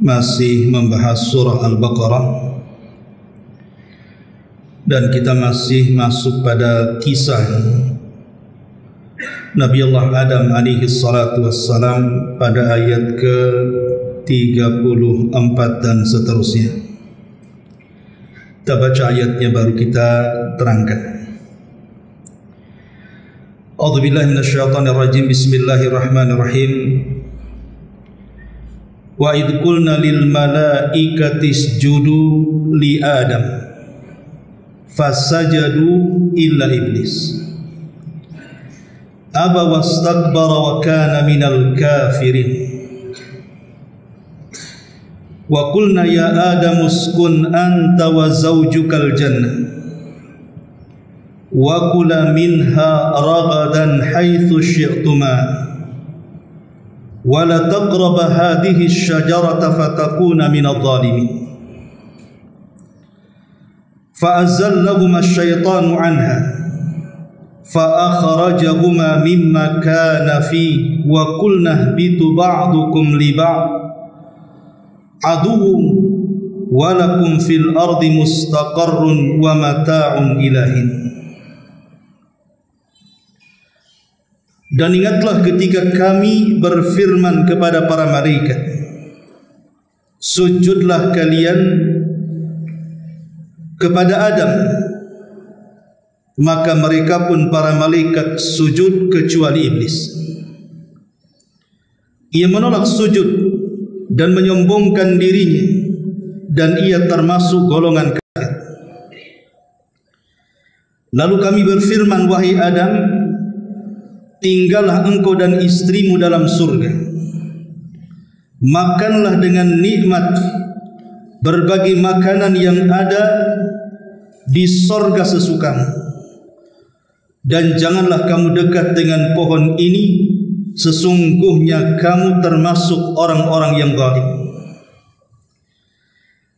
masih membahas surah Al-Baqarah dan kita masih masuk pada kisah Nabiullah Adam alaihi salatu wassalam pada ayat ke-34 dan seterusnya. Kita baca ayatnya baru kita terangkan. A'udzubillahi minasyaitonir rajim. Bismillahirrahmanirrahim. Wa idh qulna lil malaikati isjudu li Adam fasajadu illa iblis aba wastakbara wa kana minal kafirin. Wa qulna ya Adam uskun anta wa zawjukal jannah wa kula minha ragadan haitsu syi'tuma wa la taqraba hadhihi asy-syajarata fatakuna minadh dhalimin. Fa azallahuma asy-syaitanu 'anha fa akhrajahuma mimma kana fi wa qulna ihbitu ba'dukum li ba'd aduwwun wa lakum fil ardi mustaqarrun wa mata'un ilahin. Dan ingatlah ketika kami berfirman kepada para malaikat, sujudlah kalian kepada Adam, maka mereka pun para malaikat sujud kecuali iblis. Ia menolak sujud dan menyombongkan dirinya, dan ia termasuk golongan kafir. Lalu kami berfirman, wahai Adam, tinggallah engkau dan istrimu dalam surga, makanlah dengan nikmat berbagai makanan yang ada di surga sesukamu, dan janganlah kamu dekat dengan pohon ini, sesungguhnya kamu termasuk orang-orang yang zalim.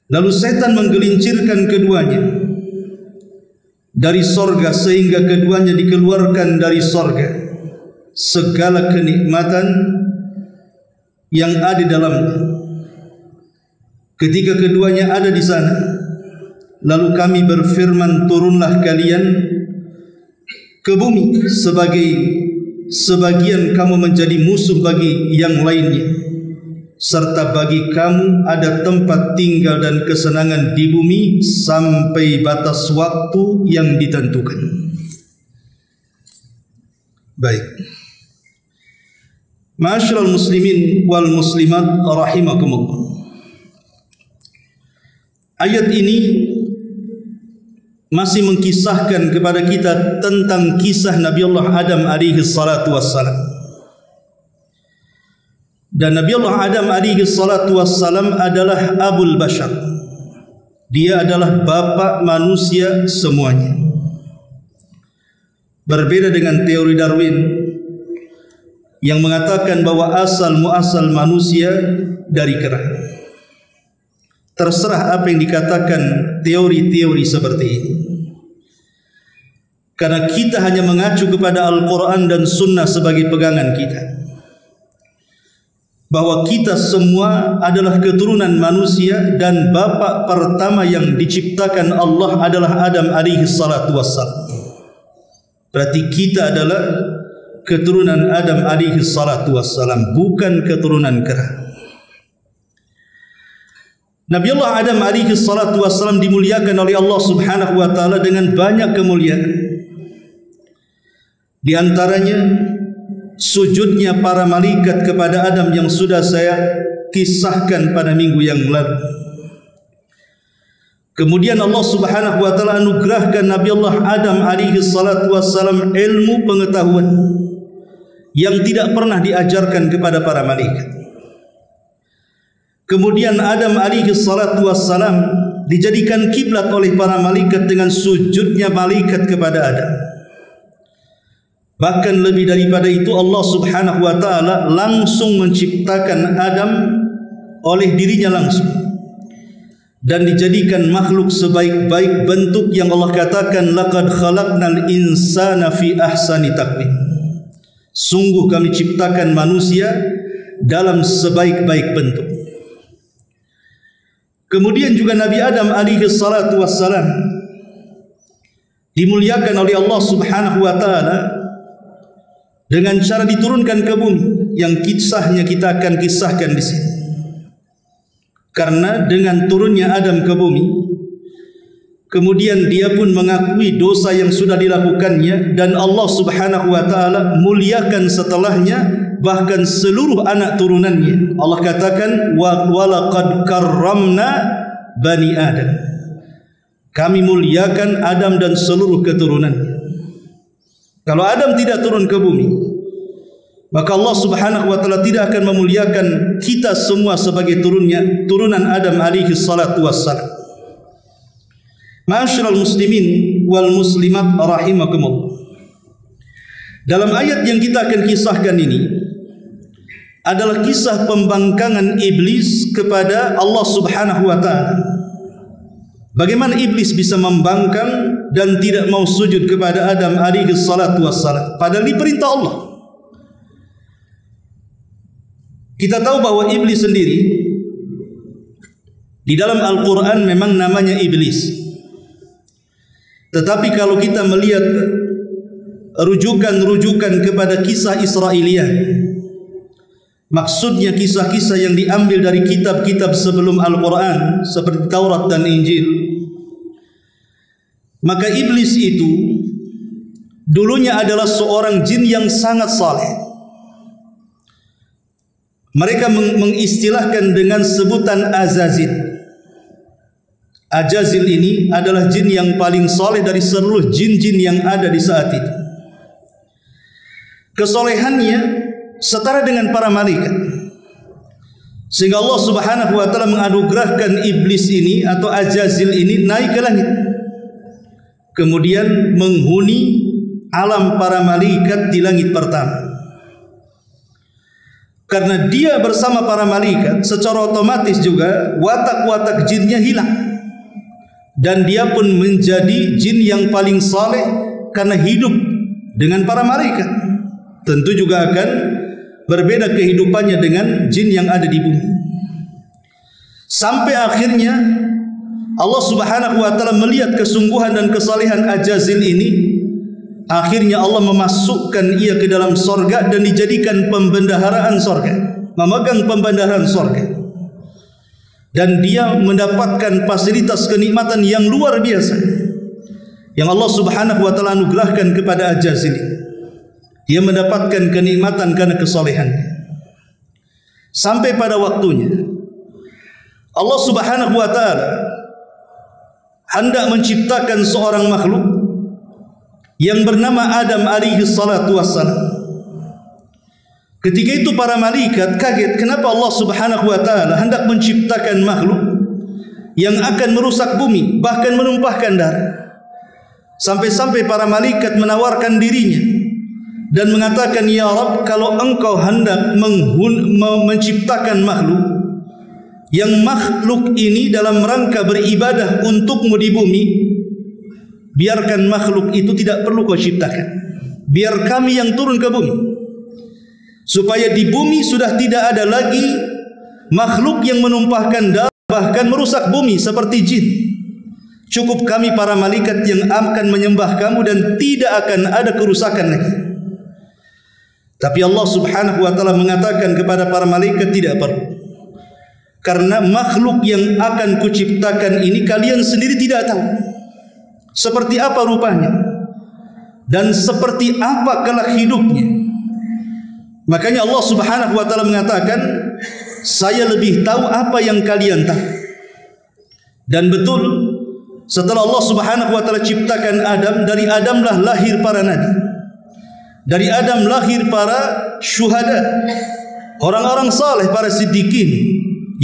Lalu setan menggelincirkan keduanya dari surga sehingga keduanya dikeluarkan dari surga. Segala kenikmatan yang ada di dalamnya. Ketika keduanya ada di sana, lalu kami berfirman, turunlah kalian ke bumi sebagian kamu menjadi musuh bagi yang lainnya, serta bagi kamu ada tempat tinggal dan kesenangan di bumi sampai batas waktu yang ditentukan. Baik. Ma'asyiral muslimin wal muslimat rahimakumullah. Ayat ini masih mengkisahkan kepada kita tentang kisah Nabiullah Adam alaihi salatu wassalam. Dan Nabiullah Adam alaihi salatu wassalam adalah abul bashar. Dia adalah bapa manusia semuanya. Berbeda dengan teori Darwin yang mengatakan bahwa asal muasal manusia dari kera. Terserah apa yang dikatakan teori-teori seperti ini, karena kita hanya mengacu kepada Al-Quran dan Sunnah sebagai pegangan kita, bahwa kita semua adalah keturunan manusia dan bapa pertama yang diciptakan Allah adalah Adam alaihi salatu wassalam. Berarti kita adalah keturunan Adam alaihi salatu wassalam, bukan keturunan kera. Nabiullah Adam alaihi salatu wassalam dimuliakan oleh Allah subhanahu wa ta'ala dengan banyak kemuliaan. Di antaranya sujudnya para malaikat kepada Adam yang sudah saya kisahkan pada minggu yang lalu. Kemudian Allah subhanahu wa ta'ala anugerahkan Nabiullah Adam alaihi salatu wassalam ilmu pengetahuan yang tidak pernah diajarkan kepada para malaikat. Kemudian Adam alaihi salatu wassalam dijadikan kiblat oleh para malaikat dengan sujudnya malaikat kepada Adam. Bahkan lebih daripada itu, Allah subhanahu wa ta'ala langsung menciptakan Adam oleh dirinya langsung, dan dijadikan makhluk sebaik-baik bentuk yang Allah katakan, laqad khalaqnal insana fi ahsani taqwim. Sungguh kami ciptakan manusia dalam sebaik-baik bentuk. Kemudian juga Nabi Adam alaihi salatu wassalam dimuliakan oleh Allah Subhanahu wa taala dengan cara diturunkan ke bumi yang kisahnya kita akan kisahkan di sini. Karena dengan turunnya Adam ke bumi, kemudian dia pun mengakui dosa yang sudah dilakukannya, dan Allah Subhanahu wa taala muliakan setelahnya bahkan seluruh anak turunannya. Allah katakan walaqad karramna bani Adam. Kami muliakan Adam dan seluruh keturunannya. Kalau Adam tidak turun ke bumi, maka Allah Subhanahu wa taala tidak akan memuliakan kita semua sebagai turunan Adam alaihi salatu wassalam. Ma'asyiral muslimin wal muslimat rahimakumullah. Dalam ayat yang kita akan kisahkan ini adalah kisah pembangkangan iblis kepada Allah Subhanahu wa taala. Bagaimana iblis bisa membangkang dan tidak mau sujud kepada Adam alaihi salatu wassalam, padahal diperintah Allah. Kita tahu bahwa iblis sendiri di dalam Al-Quran memang namanya iblis. Tetapi kalau kita melihat rujukan-rujukan kepada kisah Israiliyah, maksudnya kisah-kisah yang diambil dari kitab-kitab sebelum Al-Quran seperti Taurat dan Injil, maka iblis itu dulunya adalah seorang jin yang sangat saleh. Mereka mengistilahkan dengan sebutan Azazil. Azazil ini adalah jin yang paling saleh dari seluruh jin-jin yang ada di saat itu. Kesolehannya setara dengan para malaikat, sehingga Allah Subhanahu wa taala menganugerahkan iblis ini atau Azazil ini naik ke langit, kemudian menghuni alam para malaikat di langit pertama. Karena dia bersama para malaikat, secara otomatis juga watak-watak jinnya hilang, dan dia pun menjadi jin yang paling saleh karena hidup dengan para malaikat. Tentu juga akan berbeda kehidupannya dengan jin yang ada di bumi. Sampai akhirnya Allah Subhanahu wa taala melihat kesungguhan dan kesalehan Azazil ini. Akhirnya Allah memasukkan ia ke dalam sorga dan dijadikan pembendaharaan sorga, memegang pembendaharaan sorga. Dan dia mendapatkan fasilitas kenikmatan yang luar biasa yang Allah Subhanahu wa taala anugerahkan kepada Azazil. Dia mendapatkan kenikmatan karena kesolehannya. Sampai pada waktunya Allah Subhanahu wa taala hendak menciptakan seorang makhluk yang bernama Adam alaihi salatu wassalam. Ketika itu para malaikat kaget, kenapa Allah Subhanahu wa taala hendak menciptakan makhluk yang akan merusak bumi, bahkan menumpahkan darah. Sampai-sampai para malaikat menawarkan dirinya dan mengatakan, ya Rabb, kalau engkau hendak menciptakan makhluk, yang makhluk ini dalam rangka beribadah untukmu di bumi, biarkan makhluk itu tidak perlu kau ciptakan, biar kami yang turun ke bumi, supaya di bumi sudah tidak ada lagi makhluk yang menumpahkan darah bahkan merusak bumi seperti jin. Cukup kami para malaikat yang akan menyembah kamu dan tidak akan ada kerusakan lagi. Tapi Allah Subhanahu wa taala mengatakan kepada para malaikat, tidak perlu, karena makhluk yang akan kuciptakan ini kalian sendiri tidak tahu seperti apa rupanya dan seperti apa kelak hidupnya. Makanya Allah Subhanahu wa taala mengatakan, saya lebih tahu apa yang kalian tahu. Dan betul, setelah Allah Subhanahu wa taala ciptakan Adam, dari Adamlah lahir para nabi, dari Adam lahir para syuhada, orang-orang saleh, para siddiqin,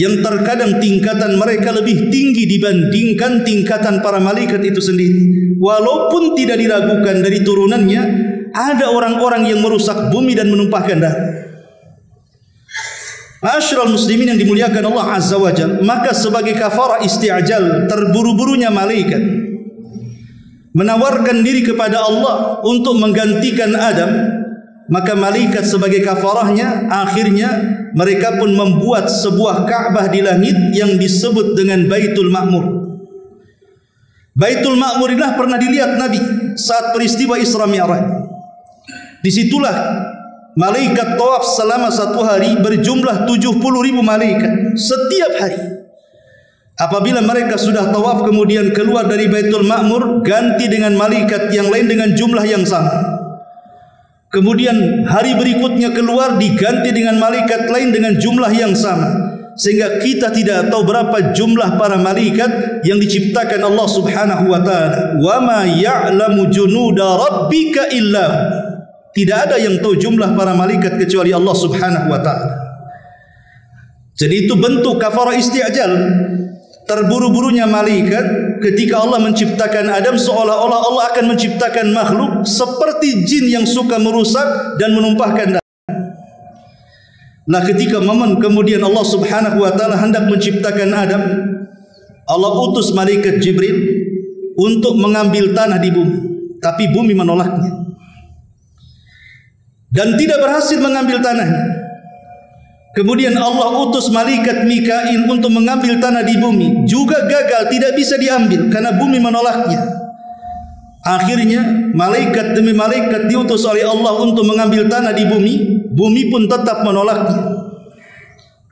yang terkadang tingkatan mereka lebih tinggi dibandingkan tingkatan para malaikat itu sendiri. Walaupun tidak diragukan dari turunannya ada orang-orang yang merusak bumi dan menumpahkan darah. Ma'asyiral muslimin yang dimuliakan Allah Azza wa Jalla, maka sebagai kafarah isti'jal, terburu-burunya malaikat menawarkan diri kepada Allah untuk menggantikan Adam maka malaikat sebagai kafarahnya, akhirnya mereka pun membuat sebuah Ka'bah di langit yang disebut dengan Baitul Ma'mur. Baitul Ma'mur inilah pernah dilihat Nabi saat peristiwa Isra Mi'raj. Disitulah malaikat tawaf selama 1 hari berjumlah 70.000 malaikat setiap hari. Apabila mereka sudah tawaf kemudian keluar dari Baitul Ma'mur, ganti dengan malaikat yang lain dengan jumlah yang sama. Kemudian hari berikutnya keluar diganti dengan malaikat lain dengan jumlah yang sama. Sehingga kita tidak tahu berapa jumlah para malaikat yang diciptakan Allah Subhanahu wa taala. Wa ma ya'lamu junuda rabbika illa hu. Tidak ada yang tahu jumlah para malaikat kecuali Allah Subhanahu wa taala. Jadi itu bentuk kafarah isti'jal. Terburu-burunya malaikat ketika Allah menciptakan Adam, seolah-olah Allah akan menciptakan makhluk seperti jin yang suka merusak dan menumpahkan darah. Nah, ketika momen kemudian Allah Subhanahu wa taala hendak menciptakan Adam, Allah utus malaikat Jibril untuk mengambil tanah di bumi, tapi bumi menolaknya dan tidak berhasil mengambil tanahnya. Kemudian Allah utus malaikat Mikail untuk mengambil tanah di bumi, juga gagal, tidak bisa diambil karena bumi menolaknya. Akhirnya malaikat demi malaikat diutus oleh Allah untuk mengambil tanah di bumi, bumi pun tetap menolaknya.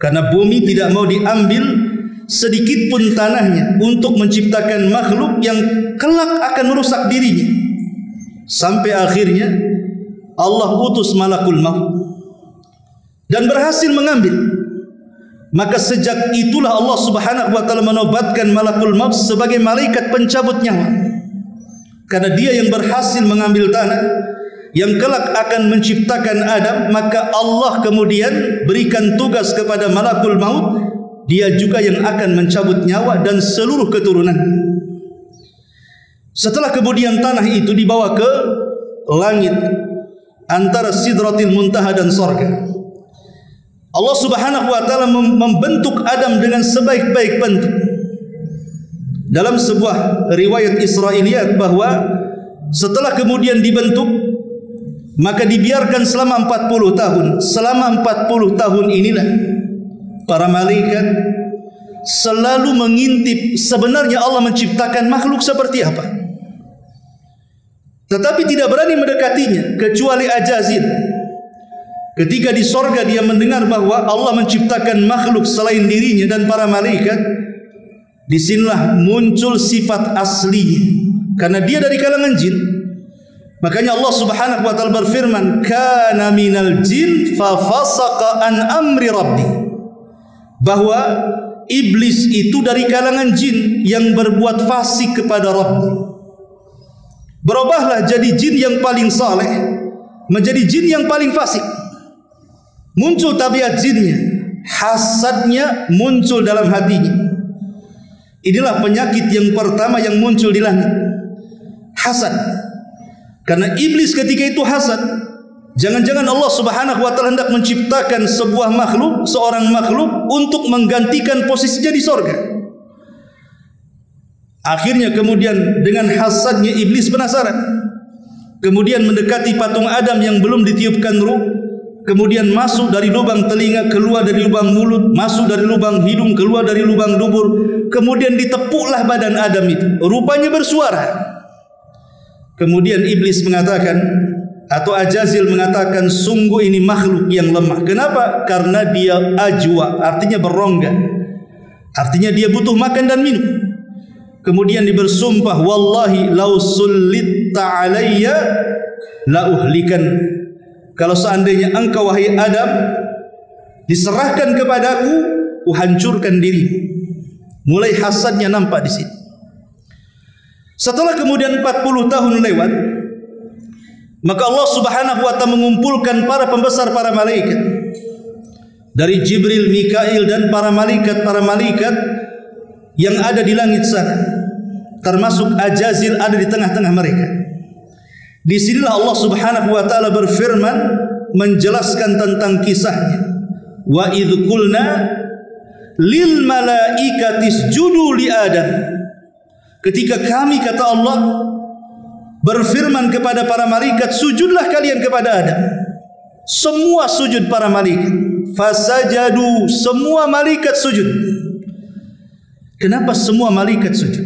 Karena bumi tidak mau diambil sedikit pun tanahnya untuk menciptakan makhluk yang kelak akan merusak dirinya. Sampai akhirnya Allah utus malakul maut dan berhasil mengambil. Maka sejak itulah Allah Subhanahu wa taala menobatkan malakul maut sebagai malaikat pencabut nyawa. Karena dia yang berhasil mengambil tanah yang kelak akan menciptakan Adam, maka Allah kemudian berikan tugas kepada malakul maut, dia juga yang akan mencabut nyawa dan seluruh keturunan. Setelah kemudian tanah itu dibawa ke langit antara Sidratil Muntaha dan sorga, Allah Subhanahu wa taala membentuk Adam dengan sebaik-baik bentuk. Dalam sebuah riwayat Israiliyat bahwa setelah kemudian dibentuk, maka dibiarkan selama 40 tahun. Selama 40 tahun inilah para malaikat selalu mengintip sebenarnya Allah menciptakan makhluk seperti apa. Tetapi tidak berani mendekatinya kecuali Ajazil. Ketika di sorga dia mendengar bahwa Allah menciptakan makhluk selain dirinya dan para malaikat, disinilah muncul sifat aslinya. Karena dia dari kalangan jin, makanya Allah Subhanahu wa taala berfirman, "Kana minal jin fa fasaqa an amri rabbi." Bahwa iblis itu dari kalangan jin yang berbuat fasik kepada Rabb. Berubahlah jadi jin yang paling saleh menjadi jin yang paling fasik. Muncul tabiat jinnya, hasadnya muncul dalam hatinya. Inilah penyakit yang pertama yang muncul di langit, hasad. Karena iblis ketika itu hasad, jangan-jangan Allah Subhanahu wa taala hendak menciptakan sebuah makhluk, seorang makhluk untuk menggantikan posisinya di sorga. Akhirnya kemudian dengan hasadnya iblis penasaran, kemudian mendekati patung Adam yang belum ditiupkan ruh. Kemudian masuk dari lubang telinga, keluar dari lubang mulut, masuk dari lubang hidung, keluar dari lubang dubur. Kemudian ditepuklah badan Adam itu. Rupanya bersuara. Kemudian iblis mengatakan, atau Ajazil mengatakan, sungguh ini makhluk yang lemah. Kenapa? Karena dia ajwa, artinya berongga. Artinya dia butuh makan dan minum. Kemudian dia bersumpah, wallahi lau sullitta alayya la uhlikan. Kalau seandainya engkau wahai Adam diserahkan kepadaku, kuhancurkan dirimu. Mulai hasadnya nampak di sini. Setelah kemudian 40 tahun lewat, maka Allah Subhanahu wa taala mengumpulkan para pembesar para malaikat dari Jibril, Mikail dan para malaikat yang ada di langit sana, termasuk Ajazil ada di tengah-tengah mereka. Di sinilah Allah Subhanahu wa taala berfirman menjelaskan tentang kisahnya. Wa idz qulna lil malaikati isjudu li Adam. Ketika kami, kata Allah, berfirman kepada para malaikat, sujudlah kalian kepada Adam. Semua sujud para malaikat. Fasajadu, semua malaikat sujud. Kenapa semua malaikat sujud?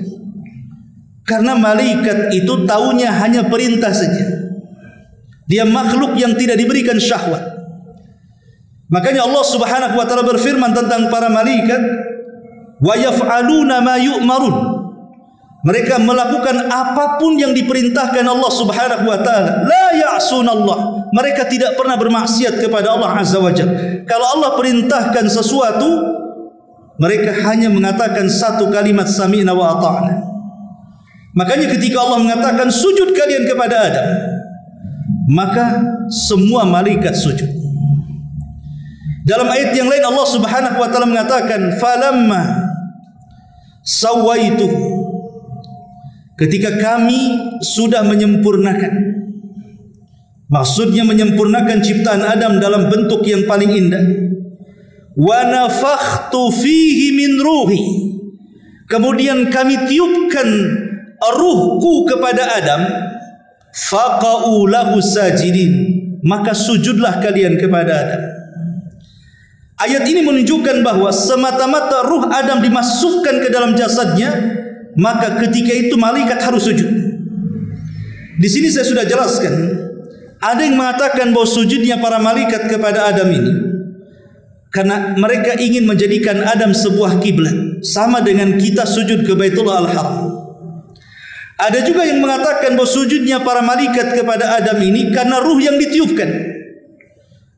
Karena malaikat itu taunya hanya perintah saja. Dia makhluk yang tidak diberikan syahwat. Makanya Allah Subhanahu wa taala berfirman tentang para malaikat, wa yaf'aluna ma yu'marun. Mereka melakukan apapun yang diperintahkan Allah Subhanahu wa taala. La ya'sunallah. Mereka tidak pernah bermaksiat kepada Allah Azza wa Jalla. Kalau Allah perintahkan sesuatu, mereka hanya mengatakan satu kalimat sami'na wa ata'na. Makanya ketika Allah mengatakan sujud kalian kepada Adam, maka semua malaikat sujud. Dalam ayat yang lain Allah Subhanahu wa taala mengatakan falamma sawaituhu, ketika kami sudah menyempurnakan, maksudnya menyempurnakan ciptaan Adam dalam bentuk yang paling indah, wa nafakhtu fihi min ruhi, kemudian kami tiupkan ruhku kepada Adam, faqa'u lahu sajidin, maka sujudlah kalian kepada Adam. Ayat ini menunjukkan bahwa semata-mata ruh Adam dimasukkan ke dalam jasadnya, maka ketika itu malaikat harus sujud. Di sini saya sudah jelaskan, ada yang mengatakan bahwa sujudnya para malaikat kepada Adam ini karena mereka ingin menjadikan Adam sebuah kiblat, sama dengan kita sujud ke Baitullah Al-Haram. Ada juga yang mengatakan bahwa sujudnya para malaikat kepada Adam ini karena ruh yang ditiupkan.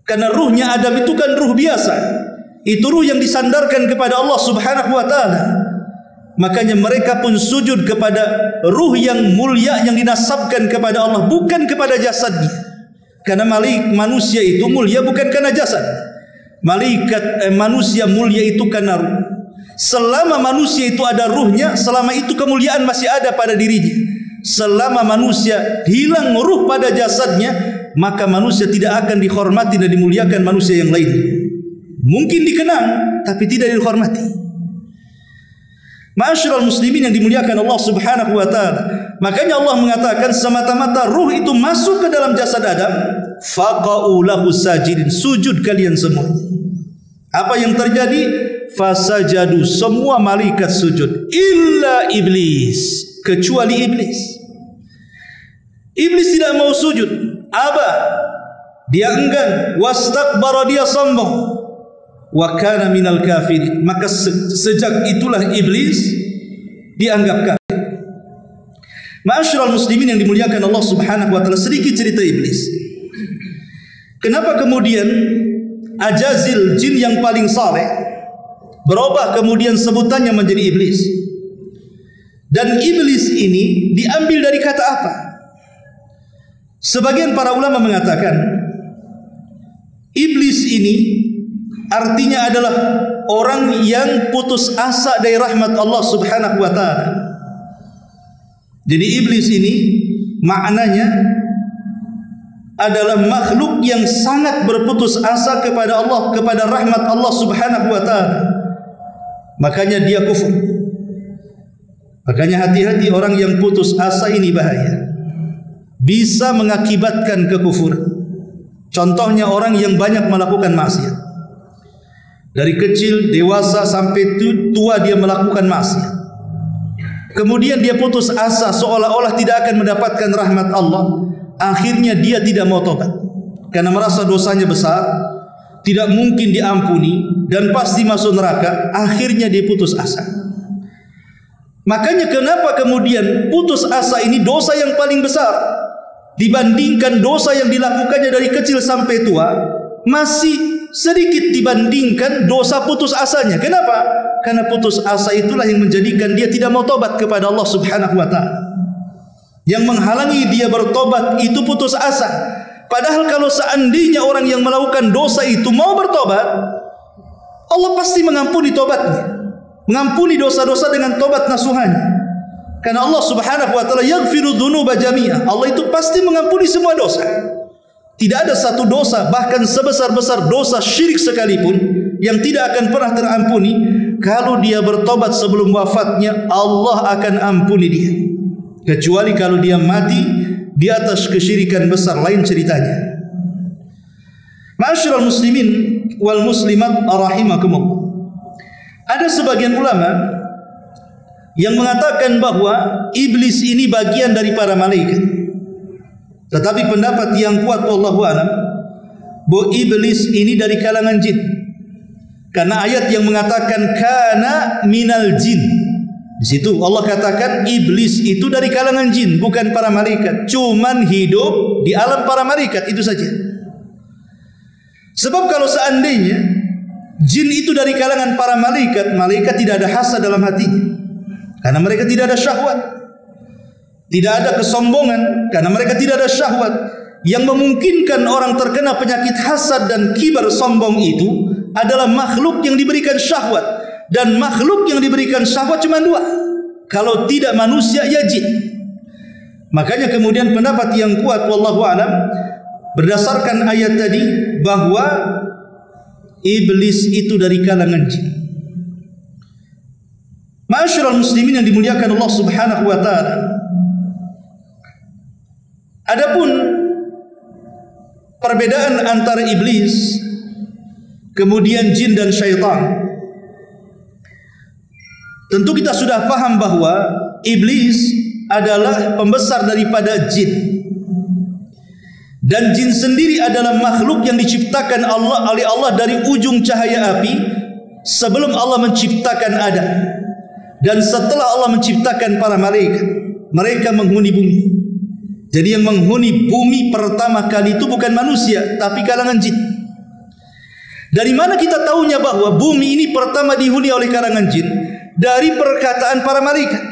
Karena ruhnya Adam itu kan ruh biasa. Itu ruh yang disandarkan kepada Allah Subhanahu wa taala. Makanya mereka pun sujud kepada ruh yang mulia yang dinasabkan kepada Allah, bukan kepada jasadnya. Karena manusia itu mulia bukan karena jasad. Manusia mulia itu karena ruh. Selama manusia itu ada ruhnya, selama itu kemuliaan masih ada pada dirinya. Selama manusia hilang ruh pada jasadnya, maka manusia tidak akan dihormati dan dimuliakan manusia yang lain. Mungkin dikenang, tapi tidak dihormati. Ma'asyiral muslimin yang dimuliakan Allah Subhanahu wa taala. Makanya Allah mengatakan semata-mata ruh itu masuk ke dalam jasad Adam, faqa'u lahu sajidin, sujud kalian semuanya. Apa yang terjadi? Fasajadu, semua malaikat sujud, illa iblis, kecuali iblis. Iblis tidak mau sujud. Aba, dia enggan, wastakbara, dia sombong, wa kana minal kafirin, maka sejak itulah iblis dianggap kafir. Ma'asyiral muslimin yang dimuliakan Allah Subhanahu wa taala, sedikit cerita iblis. Kenapa kemudian Ajazil, jin yang paling saleh, berubah kemudian sebutannya menjadi iblis? Dan iblis ini diambil dari kata apa? Sebagian para ulama mengatakan iblis ini artinya adalah orang yang putus asa dari rahmat Allah Subhanahu wa taala. Jadi iblis ini maknanya adalah makhluk yang sangat berputus asa kepada Allah, kepada rahmat Allah Subhanahu wa taala. Makanya dia kufur. Makanya hati-hati, orang yang putus asa ini bahaya. Bisa mengakibatkan kekufuran. Contohnya orang yang banyak melakukan maksiat. Dari kecil, dewasa sampai tua dia melakukan maksiat. Kemudian dia putus asa seolah-olah tidak akan mendapatkan rahmat Allah. Akhirnya dia tidak mau tobat karena merasa dosanya besar, tidak mungkin diampuni dan pasti masuk neraka. Akhirnya dia putus asa. Makanya kenapa kemudian putus asa ini dosa yang paling besar dibandingkan dosa yang dilakukannya dari kecil sampai tua, masih sedikit dibandingkan dosa putus asanya. Kenapa? Karena putus asa itulah yang menjadikan dia tidak mau tobat kepada Allah Subhanahu wa taala. Yang menghalangi dia bertobat itu putus asa. Padahal kalau seandainya orang yang melakukan dosa itu mau bertobat, Allah pasti mengampuni tobatnya, mengampuni dosa-dosa dengan tobat nasuhanya. Karena Allah Subhanahu wa taala yaghfiru dzunuba jami'ah. Allah itu pasti mengampuni semua dosa. Tidak ada satu dosa, bahkan sebesar-besar dosa syirik sekalipun, yang tidak akan pernah terampuni. Kalau dia bertobat sebelum wafatnya, Allah akan ampuni dia. Kecuali kalau dia mati di atas kesyirikan besar, lain ceritanya. Ma'asyiral muslimin wal muslimat rahimakumullah. Ada sebagian ulama yang mengatakan bahwa iblis ini bagian dari para malaikat. Tetapi pendapat yang kuat wallahu a'lam bahwa iblis ini dari kalangan jin. Karena ayat yang mengatakan kana minal jin. Di situ Allah katakan iblis itu dari kalangan jin, bukan para malaikat. Cuman hidup di alam para malaikat, itu saja. Sebab kalau seandainya jin itu dari kalangan para malaikat, malaikat tidak ada hasad dalam hatinya, karena mereka tidak ada syahwat. Tidak ada kesombongan, karena mereka tidak ada syahwat. Yang memungkinkan orang terkena penyakit hasad dan kibar sombong itu adalah makhluk yang diberikan syahwat. Dan makhluk yang diberikan syahwat cuma dua. Kalau tidak manusia, ya jin. Makanya kemudian pendapat yang kuat wallahu a'lam berdasarkan ayat tadi bahwa iblis itu dari kalangan jin. Ma'asyiral muslimin yang dimuliakan Allah Subhanahu wa taala. Adapun perbedaan antara iblis kemudian jin dan syaitan, tentu kita sudah paham bahwa iblis adalah pembesar daripada jin. Dan jin sendiri adalah makhluk yang diciptakan oleh Allah dari ujung cahaya api sebelum Allah menciptakan Adam. Dan setelah Allah menciptakan para malaikat, mereka menghuni bumi. Jadi yang menghuni bumi pertama kali itu bukan manusia, tapi kalangan jin. Dari mana kita tahunya bahwa bumi ini pertama dihuni oleh kalangan jin? Dari perkataan para malaikat.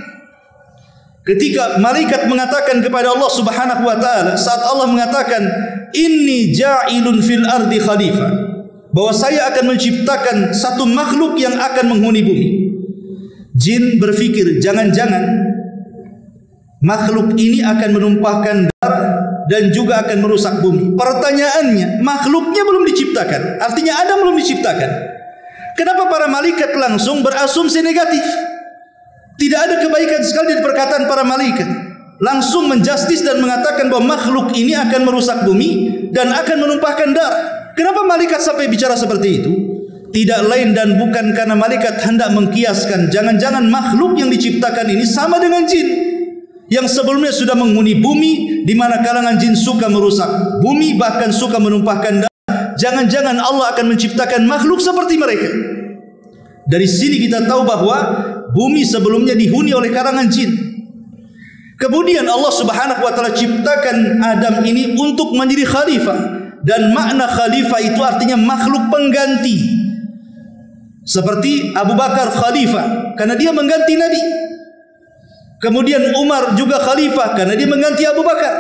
Ketika malaikat mengatakan kepada Allah Subhanahu wa taala, saat Allah mengatakan inni ja'ilun fil ardi khalifah, bahwa saya akan menciptakan satu makhluk yang akan menghuni bumi. Jin berpikir jangan-jangan makhluk ini akan menumpahkan darah dan juga akan merusak bumi. Pertanyaannya, makhluknya belum diciptakan, artinya Adam belum diciptakan. Kenapa para malaikat langsung berasumsi negatif? Tidak ada kebaikan sekali dari perkataan para malaikat. Langsung menjustis dan mengatakan bahwa makhluk ini akan merusak bumi dan akan menumpahkan darah. Kenapa malaikat sampai bicara seperti itu? Tidak lain dan bukan karena malaikat hendak mengkiaskan jangan-jangan makhluk yang diciptakan ini sama dengan jin yang sebelumnya sudah menghuni bumi, di mana kalangan jin suka merusak bumi, bahkan suka menumpahkan darah. Jangan-jangan Allah akan menciptakan makhluk seperti mereka. Dari sini kita tahu bahwa bumi sebelumnya dihuni oleh kalangan jin. Kemudian Allah Subhanahu wa taala ciptakan Adam ini untuk menjadi khalifah, dan makna khalifah itu artinya makhluk pengganti. Seperti Abu Bakar khalifah karena dia mengganti Nabi. Kemudian Umar juga khalifah karena dia mengganti Abu Bakar.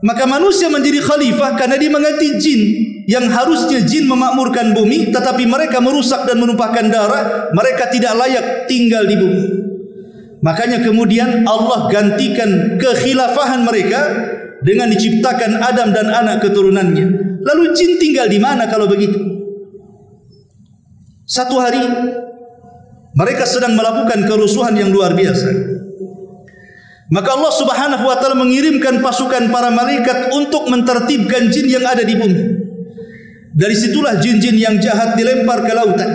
Maka manusia menjadi khalifah karena dia mengganti jin, yang harusnya jin memakmurkan bumi, tetapi mereka merusak dan menumpahkan darah. Mereka tidak layak tinggal di bumi. Makanya kemudian Allah gantikan kekhilafahan mereka dengan diciptakan Adam dan anak keturunannya. Lalu jin tinggal di mana kalau begitu? Satu hari mereka sedang melakukan kerusuhan yang luar biasa. Maka Allah Subhanahu wa taala mengirimkan pasukan para malaikat untuk mentertibkan jin yang ada di bumi. Dari situlah jin-jin yang jahat dilempar ke lautan,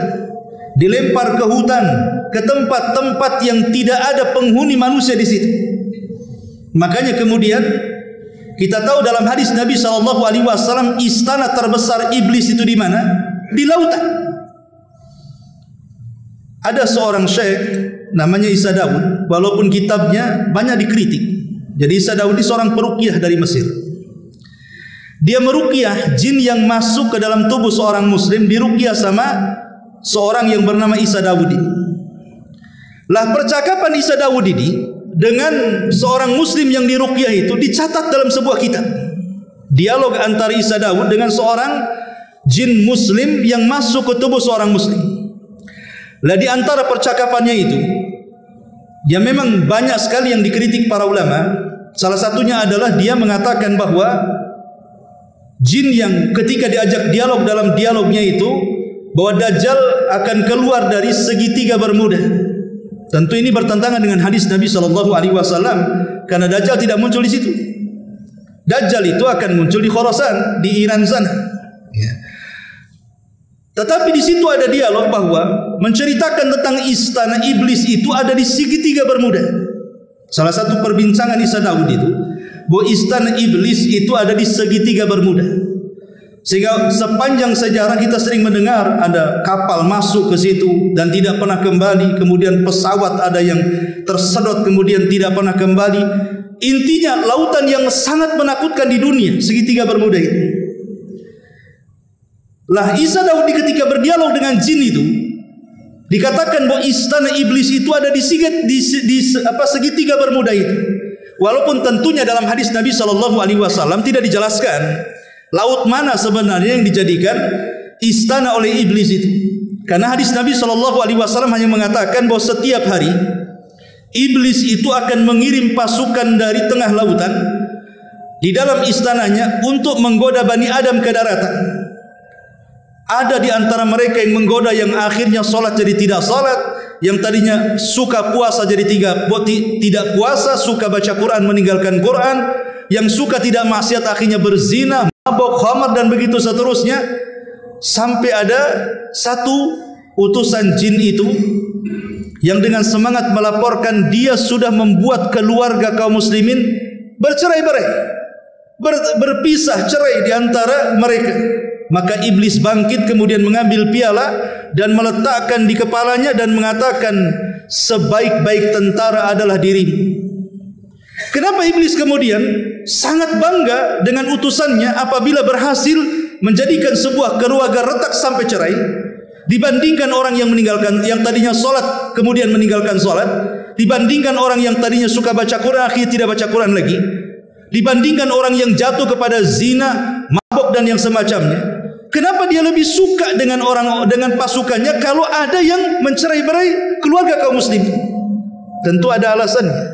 dilempar ke hutan, ke tempat-tempat yang tidak ada penghuni manusia di situ. Makanya kemudian kita tahu dalam hadis Nabi SAW, istana terbesar iblis itu di mana? Di lautan. Ada seorang syekh namanya Isa Daud, walaupun kitabnya banyak dikritik. Jadi Isa Daud ini seorang peruqyah dari Mesir. Dia meruqyah jin yang masuk ke dalam tubuh seorang muslim, diruqyah sama seorang yang bernama Isa Daud ini. Lah percakapan Isa Daud ini dengan seorang muslim yang diruqyah itu dicatat dalam sebuah kitab. Dialog antara Isa Daud dengan seorang jin muslim yang masuk ke tubuh seorang muslim. Lah di antara percakapannya itu, ya memang banyak sekali yang dikritik para ulama. Salah satunya adalah dia mengatakan bahwa jin yang ketika diajak dialog dalam dialognya itu, bahwa Dajjal akan keluar dari segitiga Bermuda. Tentu ini bertentangan dengan hadis Nabi SAW, karena Dajjal tidak muncul di situ. Dajjal itu akan muncul di Khurasan, di Iran sana. Ya. Tetapi di situ ada dialog bahwa menceritakan tentang istana iblis itu ada di segitiga Bermuda. Salah satu perbincangan Isa Daud itu bahwa istana iblis itu ada di segitiga Bermuda. Sehingga sepanjang sejarah kita sering mendengar ada kapal masuk ke situ dan tidak pernah kembali, kemudian pesawat ada yang tersedot kemudian tidak pernah kembali. Intinya lautan yang sangat menakutkan di dunia, segitiga Bermuda itu. Lah Isa Daud ketika berdialog dengan jin itu dikatakan bahwa istana iblis itu ada di segitiga Bermuda itu. Walaupun tentunya dalam hadis Nabi SAW tidak dijelaskan laut mana sebenarnya yang dijadikan istana oleh iblis itu. Karena hadis Nabi SAW hanya mengatakan bahwa setiap hari iblis itu akan mengirim pasukan dari tengah lautan di dalam istananya untuk menggoda Bani Adam ke daratan. Ada di antara mereka yang menggoda yang akhirnya solat jadi tidak solat, yang tadinya suka puasa jadi tidak puasa, suka baca Quran meninggalkan Quran, yang suka tidak maksiat akhirnya berzina, mabok, khamar dan begitu seterusnya. Sampai ada satu utusan jin itu yang dengan semangat melaporkan dia sudah membuat keluarga kaum muslimin bercerai-berai, berpisah cerai di antara mereka. Maka iblis bangkit kemudian mengambil piala dan meletakkan di kepalanya dan mengatakan, sebaik-baik tentara adalah dirimu. Kenapa iblis kemudian sangat bangga dengan utusannya apabila berhasil menjadikan sebuah keluarga retak sampai cerai, dibandingkan orang yang meninggalkan, yang tadinya solat kemudian meninggalkan solat, dibandingkan orang yang tadinya suka baca Quran akhirnya tidak baca Quran lagi, dibandingkan orang yang jatuh kepada zina, mabok dan yang semacamnya. Kenapa dia lebih suka dengan pasukannya kalau ada yang mencerai-berai keluarga kaum muslimin? Tentu ada alasannya.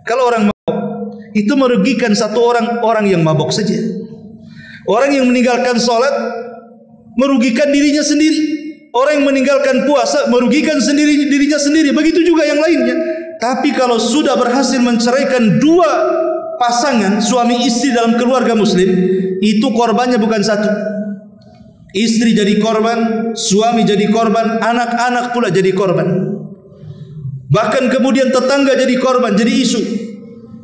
Kalau orang mabok itu merugikan satu orang yang mabok saja. Orang yang meninggalkan sholat merugikan dirinya sendiri. Orang yang meninggalkan puasa merugikan dirinya sendiri. Begitu juga yang lainnya. Tapi kalau sudah berhasil menceraikan dua pasangan suami istri dalam keluarga muslim, itu korbannya bukan satu. Istri jadi korban, suami jadi korban, anak-anak pula jadi korban. Bahkan kemudian tetangga jadi korban, jadi isu.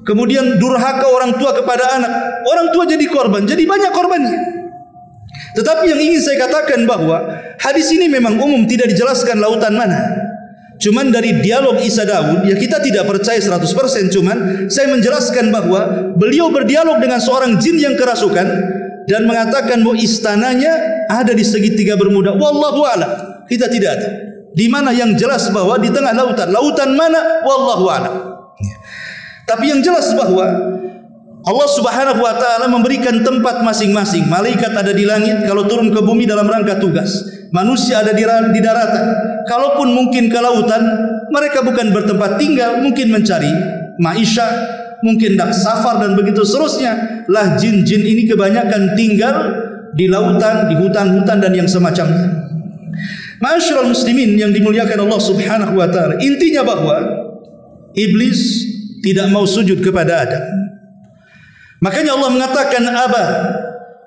Kemudian durhaka orang tua kepada anak, orang tua jadi korban, jadi banyak korbannya. Tetapi yang ingin saya katakan bahwa hadis ini memang umum, tidak dijelaskan lautan mana. Cuman dari dialog Isa Daud, ya kita tidak percaya 100%, cuman saya menjelaskan bahwa beliau berdialog dengan seorang jin yang kerasukan dan mengatakan bahwa istananya ada di segitiga Bermuda. Wallahu a'lam. Kita tidak ada. Di mana yang jelas bahwa di tengah lautan. Lautan mana? Wallahu a'lam. Tapi yang jelas bahwa Allah Subhanahu wa taala memberikan tempat masing-masing. Malaikat ada di langit kalau turun ke bumi dalam rangka tugas. Manusia ada di daratan. Kalaupun mungkin ke lautan, mereka bukan bertempat tinggal, mungkin mencari maisha, mungkin dak safar dan begitu seterusnya. Lah jin-jin ini kebanyakan tinggal di lautan, di hutan-hutan dan yang semacamnya. Ma'asyiral muslimin yang dimuliakan Allah Subhanahu wa taala, intinya bahwa iblis tidak mau sujud kepada Adam. Makanya Allah mengatakan aba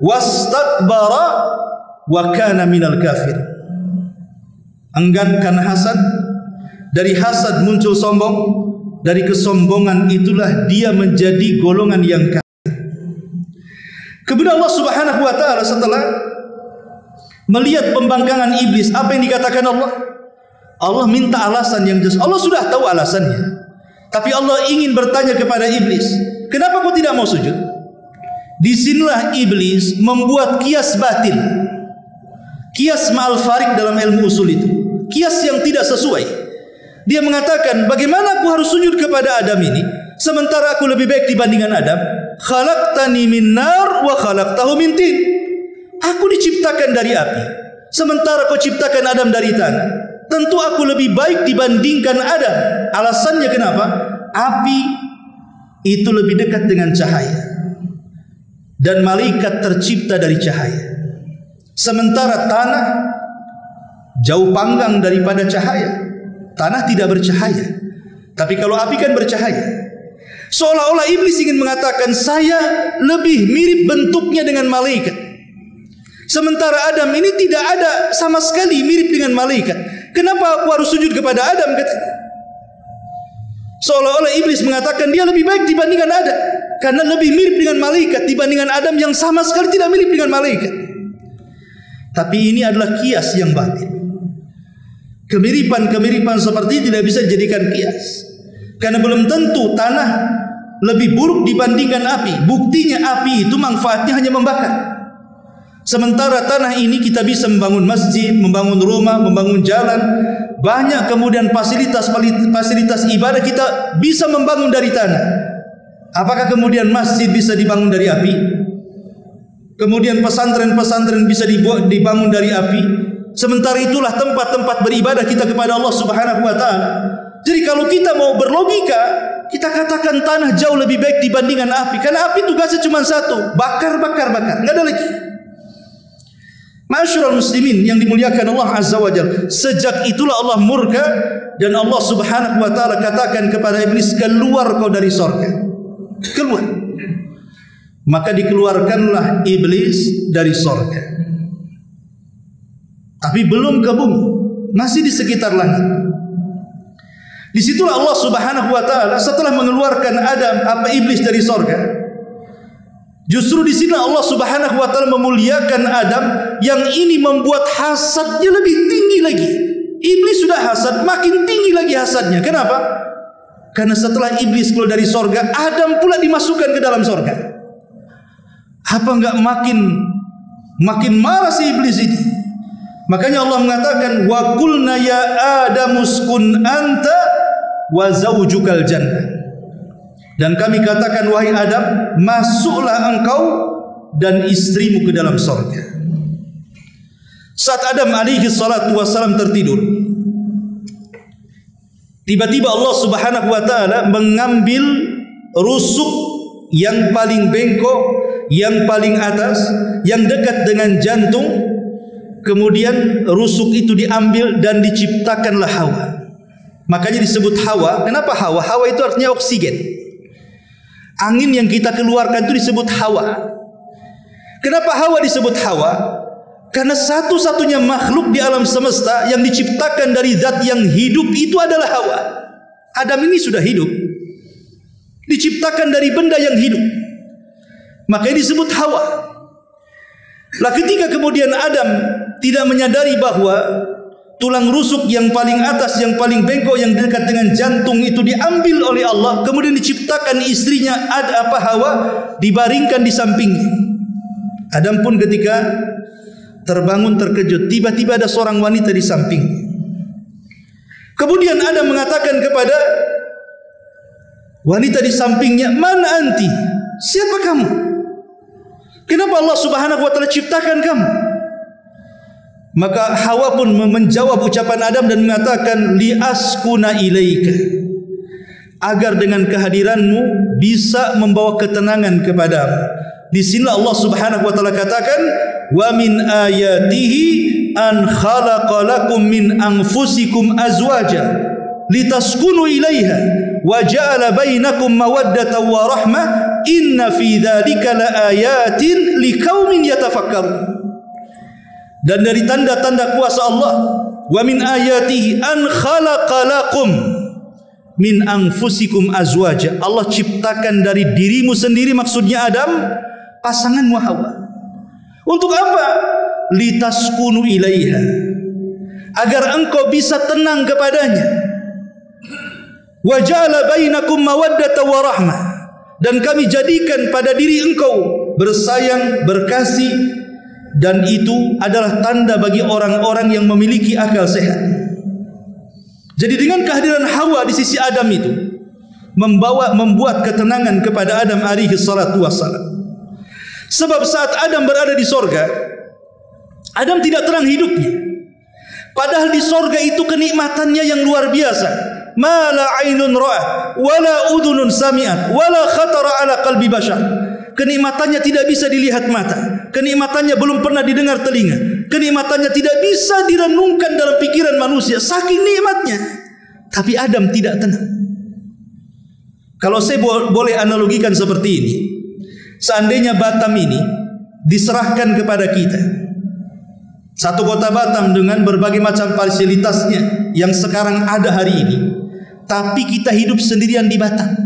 wastakbara wa kana minal kafir. Enggan karena hasad, dari hasad muncul sombong, dari kesombongan itulah dia menjadi golongan yang kafir. Kemudian Allah Subhanahu wa taala setelah melihat pembangkangan iblis, apa yang dikatakan Allah? Allah minta alasan yang jelas. Allah sudah tahu alasannya. Tapi Allah ingin bertanya kepada iblis, kenapa kau tidak mau sujud? Disinilah iblis membuat kias batil, kias ma'al farik dalam ilmu usul itu, kias yang tidak sesuai. Dia mengatakan, bagaimana aku harus sujud kepada Adam ini sementara aku lebih baik dibandingkan Adam? Khalaqtani min nar wa khalaqtahu min tin. Aku diciptakan dari api, sementara kau ciptakan Adam dari tanah. Tentu aku lebih baik dibandingkan Adam. Alasannya kenapa? Api itu lebih dekat dengan cahaya, dan malaikat tercipta dari cahaya. Sementara tanah jauh panggang daripada cahaya. Tanah tidak bercahaya, tapi kalau api kan bercahaya. Seolah-olah iblis ingin mengatakan, saya lebih mirip bentuknya dengan malaikat. Sementara Adam ini tidak ada sama sekali mirip dengan malaikat. Kenapa aku harus sujud kepada Adam, katanya. Seolah-olah iblis mengatakan dia lebih baik dibandingkan Adam, karena lebih mirip dengan malaikat dibandingkan Adam yang sama sekali tidak mirip dengan malaikat. Tapi ini adalah kias yang batil. Kemiripan-kemiripan seperti ini tidak bisa dijadikan kias, karena belum tentu tanah lebih buruk dibandingkan api. Buktinya api itu manfaatnya hanya membakar. Sementara tanah ini kita bisa membangun masjid, membangun rumah, membangun jalan, banyak kemudian fasilitas ibadah kita bisa membangun dari tanah. Apakah kemudian masjid bisa dibangun dari api? Kemudian pesantren-pesantren bisa dibangun dari api? Sementara itulah tempat-tempat beribadah kita kepada Allah Subhanahu wa taala. Jadi kalau kita mau berlogika, kita katakan tanah jauh lebih baik dibandingkan api, karena api tugasnya cuma satu, bakar, enggak ada lagi. Ma'asyiral muslimin yang dimuliakan Allah Azza wa Jalla, sejak itulah Allah murka dan Allah Subhanahu wa taala katakan kepada iblis, keluar kau dari surga. Keluar. Maka dikeluarkanlah iblis dari surga. Tapi belum ke bumi, masih di sekitar langit. Disitulah Allah Subhanahu wa taala setelah mengeluarkan iblis dari surga, justru di sini Allah Subhanahu wa taala memuliakan Adam, yang ini membuat hasadnya lebih tinggi lagi. Iblis sudah hasad, makin tinggi lagi hasadnya. Kenapa? Karena setelah iblis keluar dari sorga, Adam pula dimasukkan ke dalam sorga. Apa enggak makin marah si iblis ini? Makanya Allah mengatakan, wa qulna ya Adamu uskun anta wa zaujukal jannah. Dan kami katakan, wahai Adam, masuklah engkau dan istrimu ke dalam surga. Saat Adam alaihi salatu wassalam tertidur, tiba-tiba Allah Subhanahu wa taala mengambil rusuk yang paling bengkok, yang paling atas, yang dekat dengan jantung. Kemudian rusuk itu diambil dan diciptakanlah Hawa. Makanya disebut Hawa. Kenapa Hawa? Hawa itu artinya oksigen. Angin yang kita keluarkan itu disebut hawa. Kenapa hawa disebut hawa? Karena satu-satunya makhluk di alam semesta yang diciptakan dari zat yang hidup itu adalah hawa. Adam ini sudah hidup, diciptakan dari benda yang hidup, makanya disebut hawa. Lah ketika kemudian Adam tidak menyadari bahwa tulang rusuk yang paling atas, yang paling bengkok, yang dekat dengan jantung itu diambil oleh Allah, kemudian diciptakan istrinya Hawa, dibaringkan di sampingnya. Adam pun ketika terbangun terkejut, tiba-tiba ada seorang wanita di sampingnya. Kemudian Adam mengatakan kepada wanita di sampingnya, "Man anti? Siapa kamu? Kenapa Allah Subhanahu wa taala ciptakan kamu?" Maka Hawa pun menjawab ucapan Adam dan mengatakan, li askuna ilaika, agar dengan kehadiranmu bisa membawa ketenangan kepadamu. Di sini Allah Subhanahu wa taala katakan, wa min ayatihi an khalaqa lakum min anfusikum azwaja litaskunu ilaiha wa ja'ala bainakum mawaddatan wa rahmah inna fi dzalika laayatin liqaumin yatafakkarun. Dan dari tanda-tanda kuasa Allah, wa min ayatihi an khalaqalakum min anfusikum azwaja, Allah ciptakan dari dirimu sendiri, maksudnya Adam, pasanganmu Hawa. Untuk apa? Litaskunu ilaiha, agar engkau bisa tenang kepadanya. Wa ja'ala bainakum mawaddatan wa rahmah, dan kami jadikan pada diri engkau bersayang, berkasih. Dan itu adalah tanda bagi orang-orang yang memiliki akal sehat. Jadi dengan kehadiran Hawa di sisi Adam itu membuat ketenangan kepada Adam alaihi salatu wassalam. Sebab saat Adam berada di sorga, Adam tidak tenang hidupnya. Padahal di sorga itu kenikmatannya yang luar biasa. Ma la ainun ra'at, wala udhunun sami'at, wala khatara ala qalbi bashar. Kenikmatannya tidak bisa dilihat mata, kenikmatannya belum pernah didengar telinga, kenikmatannya tidak bisa direnungkan dalam pikiran manusia, saking nikmatnya. Tapi Adam tidak tenang. Kalau saya boleh analogikan seperti ini, seandainya Batam ini diserahkan kepada kita, Satu kota Batam dengan berbagai macam fasilitasnya yang sekarang ada hari ini, tapi kita hidup sendirian di Batam.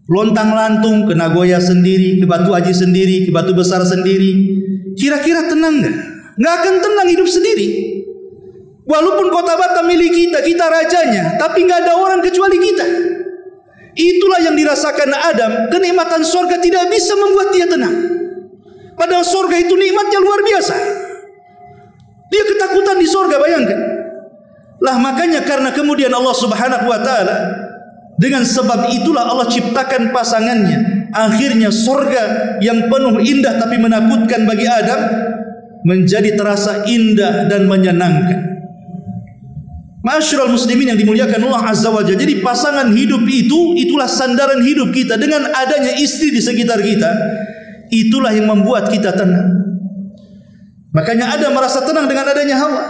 Lontang-lantung ke Nagoya sendiri, ke Batu Haji sendiri, ke Batu Besar sendiri. Kira-kira tenang nggak? Nggak akan tenang hidup sendiri. Walaupun kota Batam milik kita, kita rajanya, tapi nggak ada orang kecuali kita. Itulah yang dirasakan Adam. Kenikmatan surga tidak bisa membuat dia tenang. Padahal surga itu nikmatnya luar biasa. Dia ketakutan di surga, bayangkan. Lah makanya karena kemudian Allah Subhanahu wa taala, dengan sebab itulah Allah ciptakan pasangannya. Akhirnya surga yang penuh indah tapi menakutkan bagi Adam menjadi terasa indah dan menyenangkan. Ma'asyiral muslimin yang dimuliakan Allah Azza wa Jalla. Jadi pasangan hidup itulah sandaran hidup kita. Dengan adanya istri di sekitar kita, itulah yang membuat kita tenang. Makanya Adam merasa tenang dengan adanya Hawa.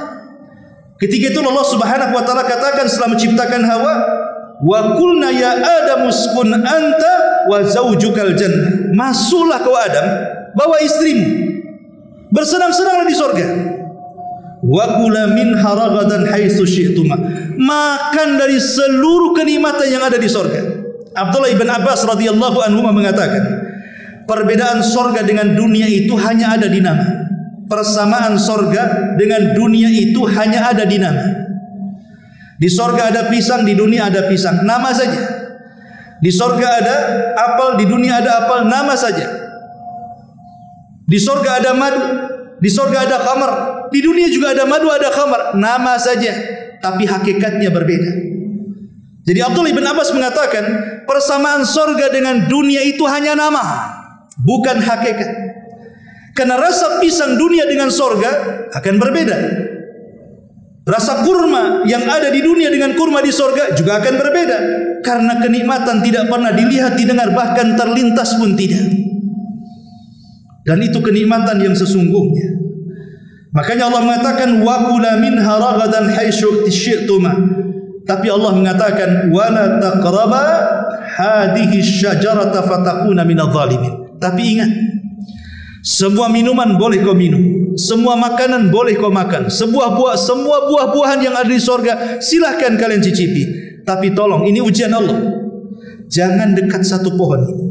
Ketika itu Allah Subhanahu wa taala katakan setelah menciptakan Hawa, wa qulna ya Adam uskun anta wa zaujukal jannah. Masuklah kau Adam, bawa istrimu, bersenang-senanglah di surga. Wa kula minha ragadan haitsu syi'tuma. Makan dari seluruh kenikmatan yang ada di surga. Abdullah ibn Abbas radhiyallahu anhu mengatakan, perbedaan surga dengan dunia itu hanya ada di nama. Persamaan surga dengan dunia itu hanya ada di nama. Di surga ada pisang, di dunia ada pisang, nama saja. Di surga ada apel, di dunia ada apel, nama saja. Di surga ada madu, di surga ada khamar, di dunia juga ada madu, ada khamar, nama saja, tapi hakikatnya berbeda. Jadi Abdullah bin Abbas mengatakan, persamaan surga dengan dunia itu hanya nama, bukan hakikat. Karena rasa pisang dunia dengan surga akan berbeda. Rasa kurma yang ada di dunia dengan kurma di surga juga akan berbeda. Karena kenikmatan tidak pernah dilihat, didengar, bahkan terlintas pun tidak. Dan itu kenikmatan yang sesungguhnya. Makanya Allah mengatakan wa kula minha ragadan haitsu syi'tuma. Tapi Allah mengatakan wala taqraba hadhihi syajarata fatakuna minadh dhalimin. Tapi ingat, semua minuman boleh kau minum, semua makanan boleh kau makan, semua buah-buahan yang ada di surga silahkan kalian cicipi. Tapi tolong, ini ujian Allah, jangan dekat satu pohon ini.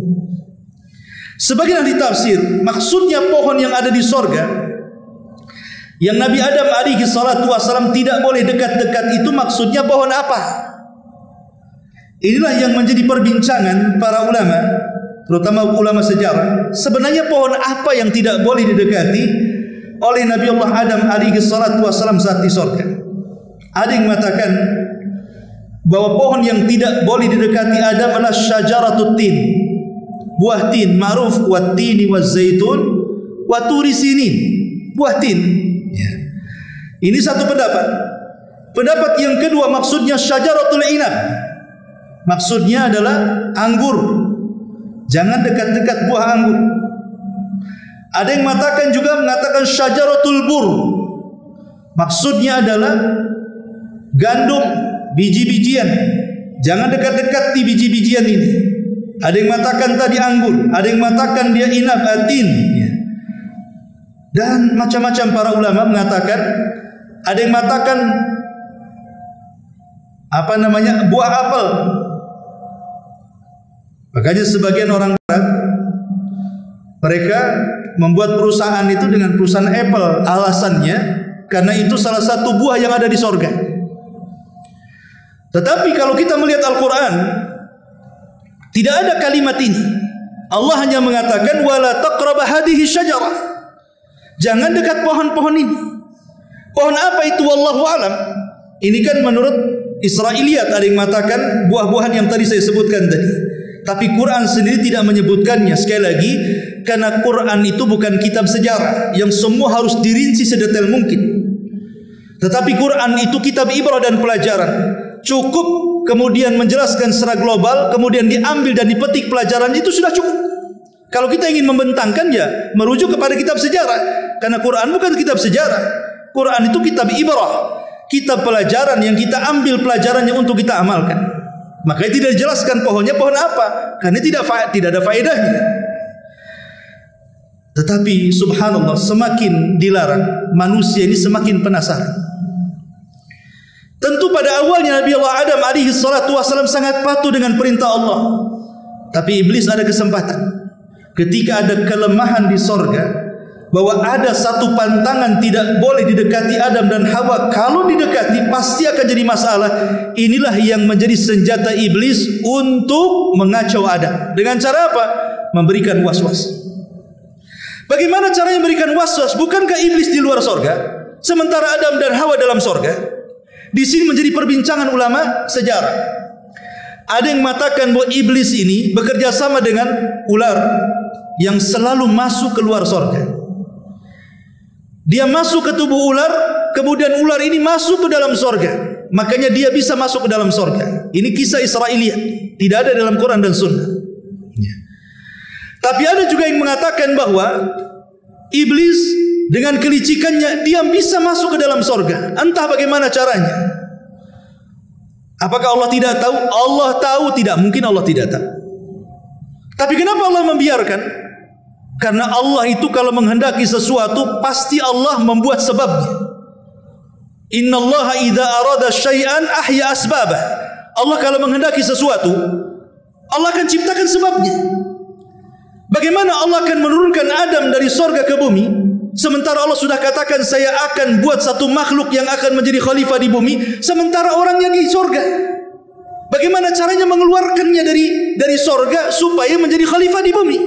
Sebagian ahli tafsir, maksudnya pohon yang ada di surga yang Nabi Adam alaihi salatu wasalam tidak boleh dekat-dekat itu, maksudnya pohon apa? Inilah yang menjadi perbincangan para ulama, terutama ulama sejarah. Sebenarnya pohon apa yang tidak boleh didekati oleh Nabi Allah Adam alaihi salatu wasalam saat di surga? Ada yang mengatakan bahwa pohon yang tidak boleh didekati Adam adalah syajaratut tin, buah tin, ma'ruf wa tini wa zaitun wa turi sinin, buah tin. Ya. Ini satu pendapat. Pendapat yang kedua maksudnya syajaratul inab, maksudnya adalah anggur. Jangan dekat-dekat buah anggur. Ada yang mengatakan syajaratul bur, maksudnya adalah gandum, biji-bijian. Jangan dekat-dekat di biji-bijian ini. Ada yang mengatakan tadi anggur, ada yang mengatakan dia inab, atin, ya. Dan macam-macam para ulama mengatakan, ada yang mengatakan buah apel. Makanya sebagian orang barat mereka membuat perusahaan itu dengan perusahaan Apple. Alasannya karena itu salah satu buah yang ada di surga. Tetapi kalau kita melihat Al-Quran, tidak ada kalimat ini. Allah hanya mengatakan wala taqrab hadhihi syajarah. Jangan dekat pohon-pohon ini. Pohon apa itu? Wallahu alam. Ini kan menurut Israiliyat, ada yang mengatakan buah-buahan yang tadi saya sebutkan tadi. Tapi Quran sendiri tidak menyebutkannya. Sekali lagi, karena Quran itu bukan kitab sejarah yang semua harus dirinci sedetail mungkin. Tetapi Quran itu kitab ibrah dan pelajaran. Cukup kemudian menjelaskan secara global, kemudian diambil dan dipetik pelajaran, itu sudah cukup. Kalau kita ingin membentangkan, ya merujuk kepada kitab sejarah. Karena Quran bukan kitab sejarah. Quran itu kitab ibrah, kitab pelajaran yang kita ambil pelajarannya untuk kita amalkan. Makanya tidak dijelaskan pohonnya pohon apa, karena tidak ada faedahnya. Tetapi subhanallah, semakin dilarang, manusia ini semakin penasaran. Tentu pada awalnya Nabi Allah Adam alaihi salatu wasallam sangat patuh dengan perintah Allah. Tapi iblis ada kesempatan. Ketika ada kelemahan di sorga, bahwa ada satu pantangan tidak boleh didekati Adam dan Hawa. Kalau didekati pasti akan jadi masalah. Inilah yang menjadi senjata iblis untuk mengacau Adam. Dengan cara apa? Memberikan was-was. Bagaimana caranya memberikan was-was? Bukankah iblis di luar sorga, sementara Adam dan Hawa dalam sorga? Di sini menjadi perbincangan ulama sejarah. Ada yang mengatakan bahwa iblis ini bekerja sama dengan ular yang selalu masuk ke luar sorga. Dia masuk ke tubuh ular, kemudian ular ini masuk ke dalam sorga. Makanya dia bisa masuk ke dalam sorga. Ini kisah Israiliyat, tidak ada dalam Quran dan Sunnah. Tapi ada juga yang mengatakan bahwa iblis dengan kelicikannya dia bisa masuk ke dalam sorga. Entah bagaimana caranya. Apakah Allah tidak tahu? Allah tahu, tidak mungkin Allah tidak tahu. Tapi kenapa Allah membiarkan? Karena Allah itu kalau menghendaki sesuatu pasti Allah membuat sebabnya. Innallaha idza arada syai'an ahya asbabah. Allah kalau menghendaki sesuatu, Allah akan ciptakan sebabnya. Bagaimana Allah akan menurunkan Adam dari sorga ke bumi, sementara Allah sudah katakan saya akan buat satu makhluk yang akan menjadi khalifah di bumi, sementara orangnya di sorga. Bagaimana caranya mengeluarkannya dari sorga supaya menjadi khalifah di bumi?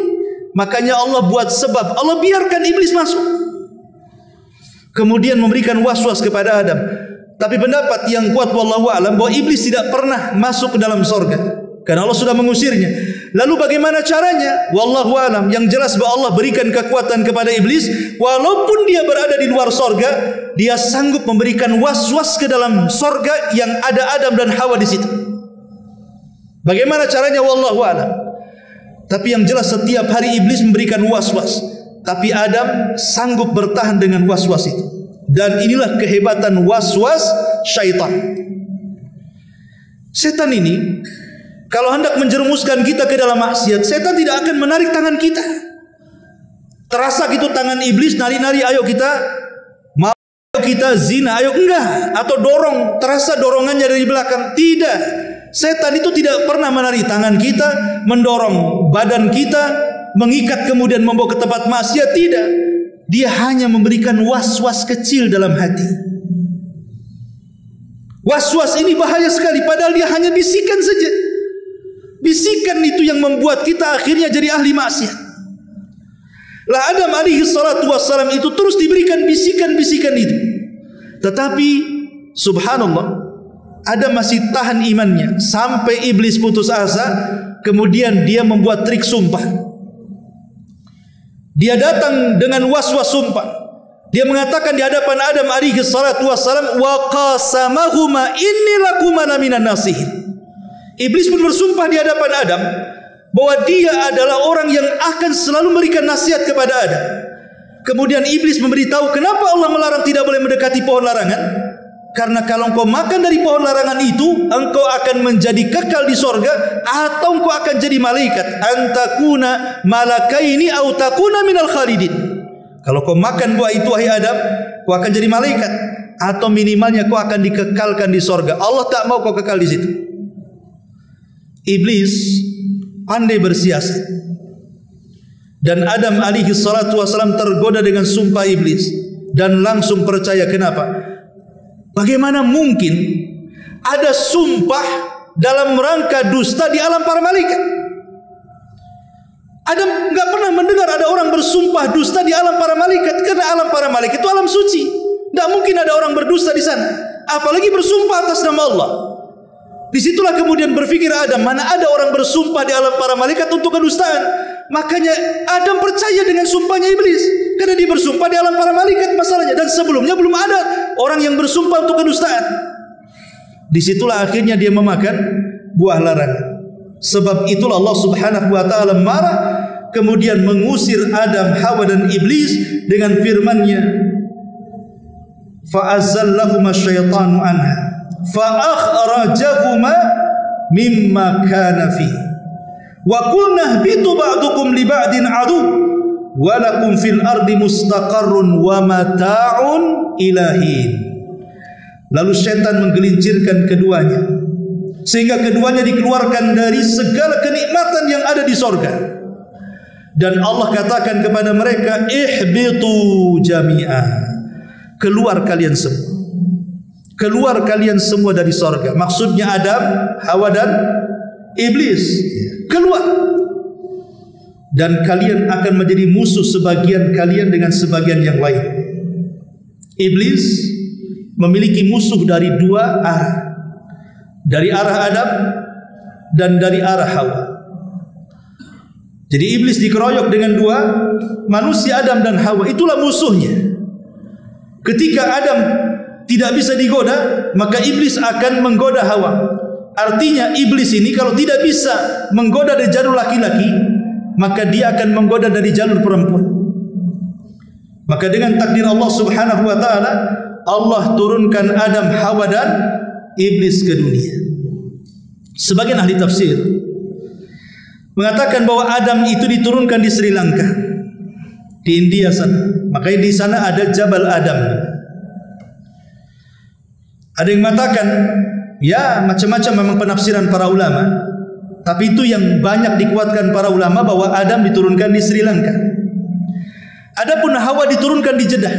Makanya Allah buat sebab. Allah biarkan iblis masuk, kemudian memberikan was-was kepada Adam. Tapi pendapat yang kuat wallahu a'lam bahwa iblis tidak pernah masuk ke dalam sorga, karena Allah sudah mengusirnya. Lalu bagaimana caranya? Wallahu a'lam. Yang jelas bahwa Allah berikan kekuatan kepada iblis, walaupun dia berada di luar sorga, dia sanggup memberikan was-was ke dalam sorga yang ada Adam dan Hawa di situ. Bagaimana caranya? Wallahu a'lam. Tapi yang jelas setiap hari iblis memberikan was-was, tapi Adam sanggup bertahan dengan was-was itu. Dan inilah kehebatan was-was syaitan. Setan ini kalau hendak menjerumuskan kita ke dalam maksiat, setan tidak akan menarik tangan kita. Terasa gitu tangan iblis nari-nari, ayo kita mau, kita zina, ayo enggak, atau dorong, terasa dorongannya dari belakang. Tidak. Setan itu tidak pernah menarik tangan kita, mendorong badan kita, mengikat kemudian membawa ke tempat maksiat. Tidak. Dia hanya memberikan was-was kecil dalam hati. Was-was ini bahaya sekali, padahal dia hanya bisikan saja. Bisikan itu yang membuat kita akhirnya jadi ahli maksiat. Lah Adam alaihi salatu wassalam itu terus diberikan bisikan-bisikan itu. Tetapi subhanallah, Adam masih tahan imannya sampai iblis putus asa. Kemudian dia membuat trik sumpah. Dia datang dengan was-was sumpah. Dia mengatakan di hadapan Adam alaihi salatu wassalam, wa qasamahuma inni lakuma minan nasihin. Iblis pun bersumpah di hadapan Adam bahwa dia adalah orang yang akan selalu memberikan nasihat kepada Adam. Kemudian iblis memberitahu kenapa Allah melarang tidak boleh mendekati pohon larangan. Karena kalau engkau makan dari pohon larangan itu, engkau akan menjadi kekal di sorga, atau engkau akan jadi malaikat. Antakuna malakaini au takuna minal khalidin. Kalau kau makan buah itu wahai Adam, kau akan jadi malaikat, atau minimalnya kau akan dikekalkan di sorga. Allah tak mau kau kekal di situ. Iblis pandai bersiasat, dan Adam alaihi salatu wasalam tergoda dengan sumpah iblis dan langsung percaya. Kenapa? Bagaimana mungkin ada sumpah dalam rangka dusta di alam para malaikat? Adam enggak pernah mendengar ada orang bersumpah dusta di alam para malaikat, karena alam para malaikat itu alam suci. Tidak mungkin ada orang berdusta di sana, apalagi bersumpah atas nama Allah. Disitulah kemudian berpikir Adam, mana ada orang bersumpah di alam para malaikat untuk kedustaan. Makanya Adam percaya dengan sumpahnya iblis, karena dia bersumpah di alam para malaikat masalahnya. Dan sebelumnya belum ada orang yang bersumpah untuk kedustaan. Disitulah akhirnya dia memakan buah larangan. Sebab itulah Allah subhanahu wa ta'ala marah, kemudian mengusir Adam, Hawa dan iblis dengan firman-Nya, fa'azallahuma syaitanu anha fa'akhrajahuma mimma kana fi wa qulna ihbitu ba'dukum li ba'din adu wa lakum fil ardi mustaqarrun wa mata'un ilahin. Lalu syaitan menggelincirkan keduanya sehingga keduanya dikeluarkan dari segala kenikmatan yang ada di sorga. Dan Allah katakan kepada mereka, ihbitu jami'a, keluar kalian semua, keluar kalian semua dari sorga. Maksudnya Adam, Hawa dan Iblis, keluar. Dan kalian akan menjadi musuh sebagian kalian dengan sebagian yang lain. Iblis memiliki musuh dari dua arah, dari arah Adam dan dari arah Hawa. Jadi iblis dikeroyok dengan dua manusia, Adam dan Hawa. Itulah musuhnya. Ketika Adam tidak bisa digoda, maka iblis akan menggoda Hawa. Artinya iblis ini kalau tidak bisa menggoda dari jalur laki-laki, maka dia akan menggoda dari jalur perempuan. Maka dengan takdir Allah Subhanahu wa taala, Allah turunkan Adam, Hawa dan iblis ke dunia. Sebagian ahli tafsir mengatakan bahwa Adam itu diturunkan di Sri Lanka, di India sana. Makanya di sana ada Jabal Adam. Ada yang mengatakan, ya macam-macam memang penafsiran para ulama, tapi itu yang banyak dikuatkan para ulama bahwa Adam diturunkan di Sri Lanka. Adapun Hawa diturunkan di Jeddah.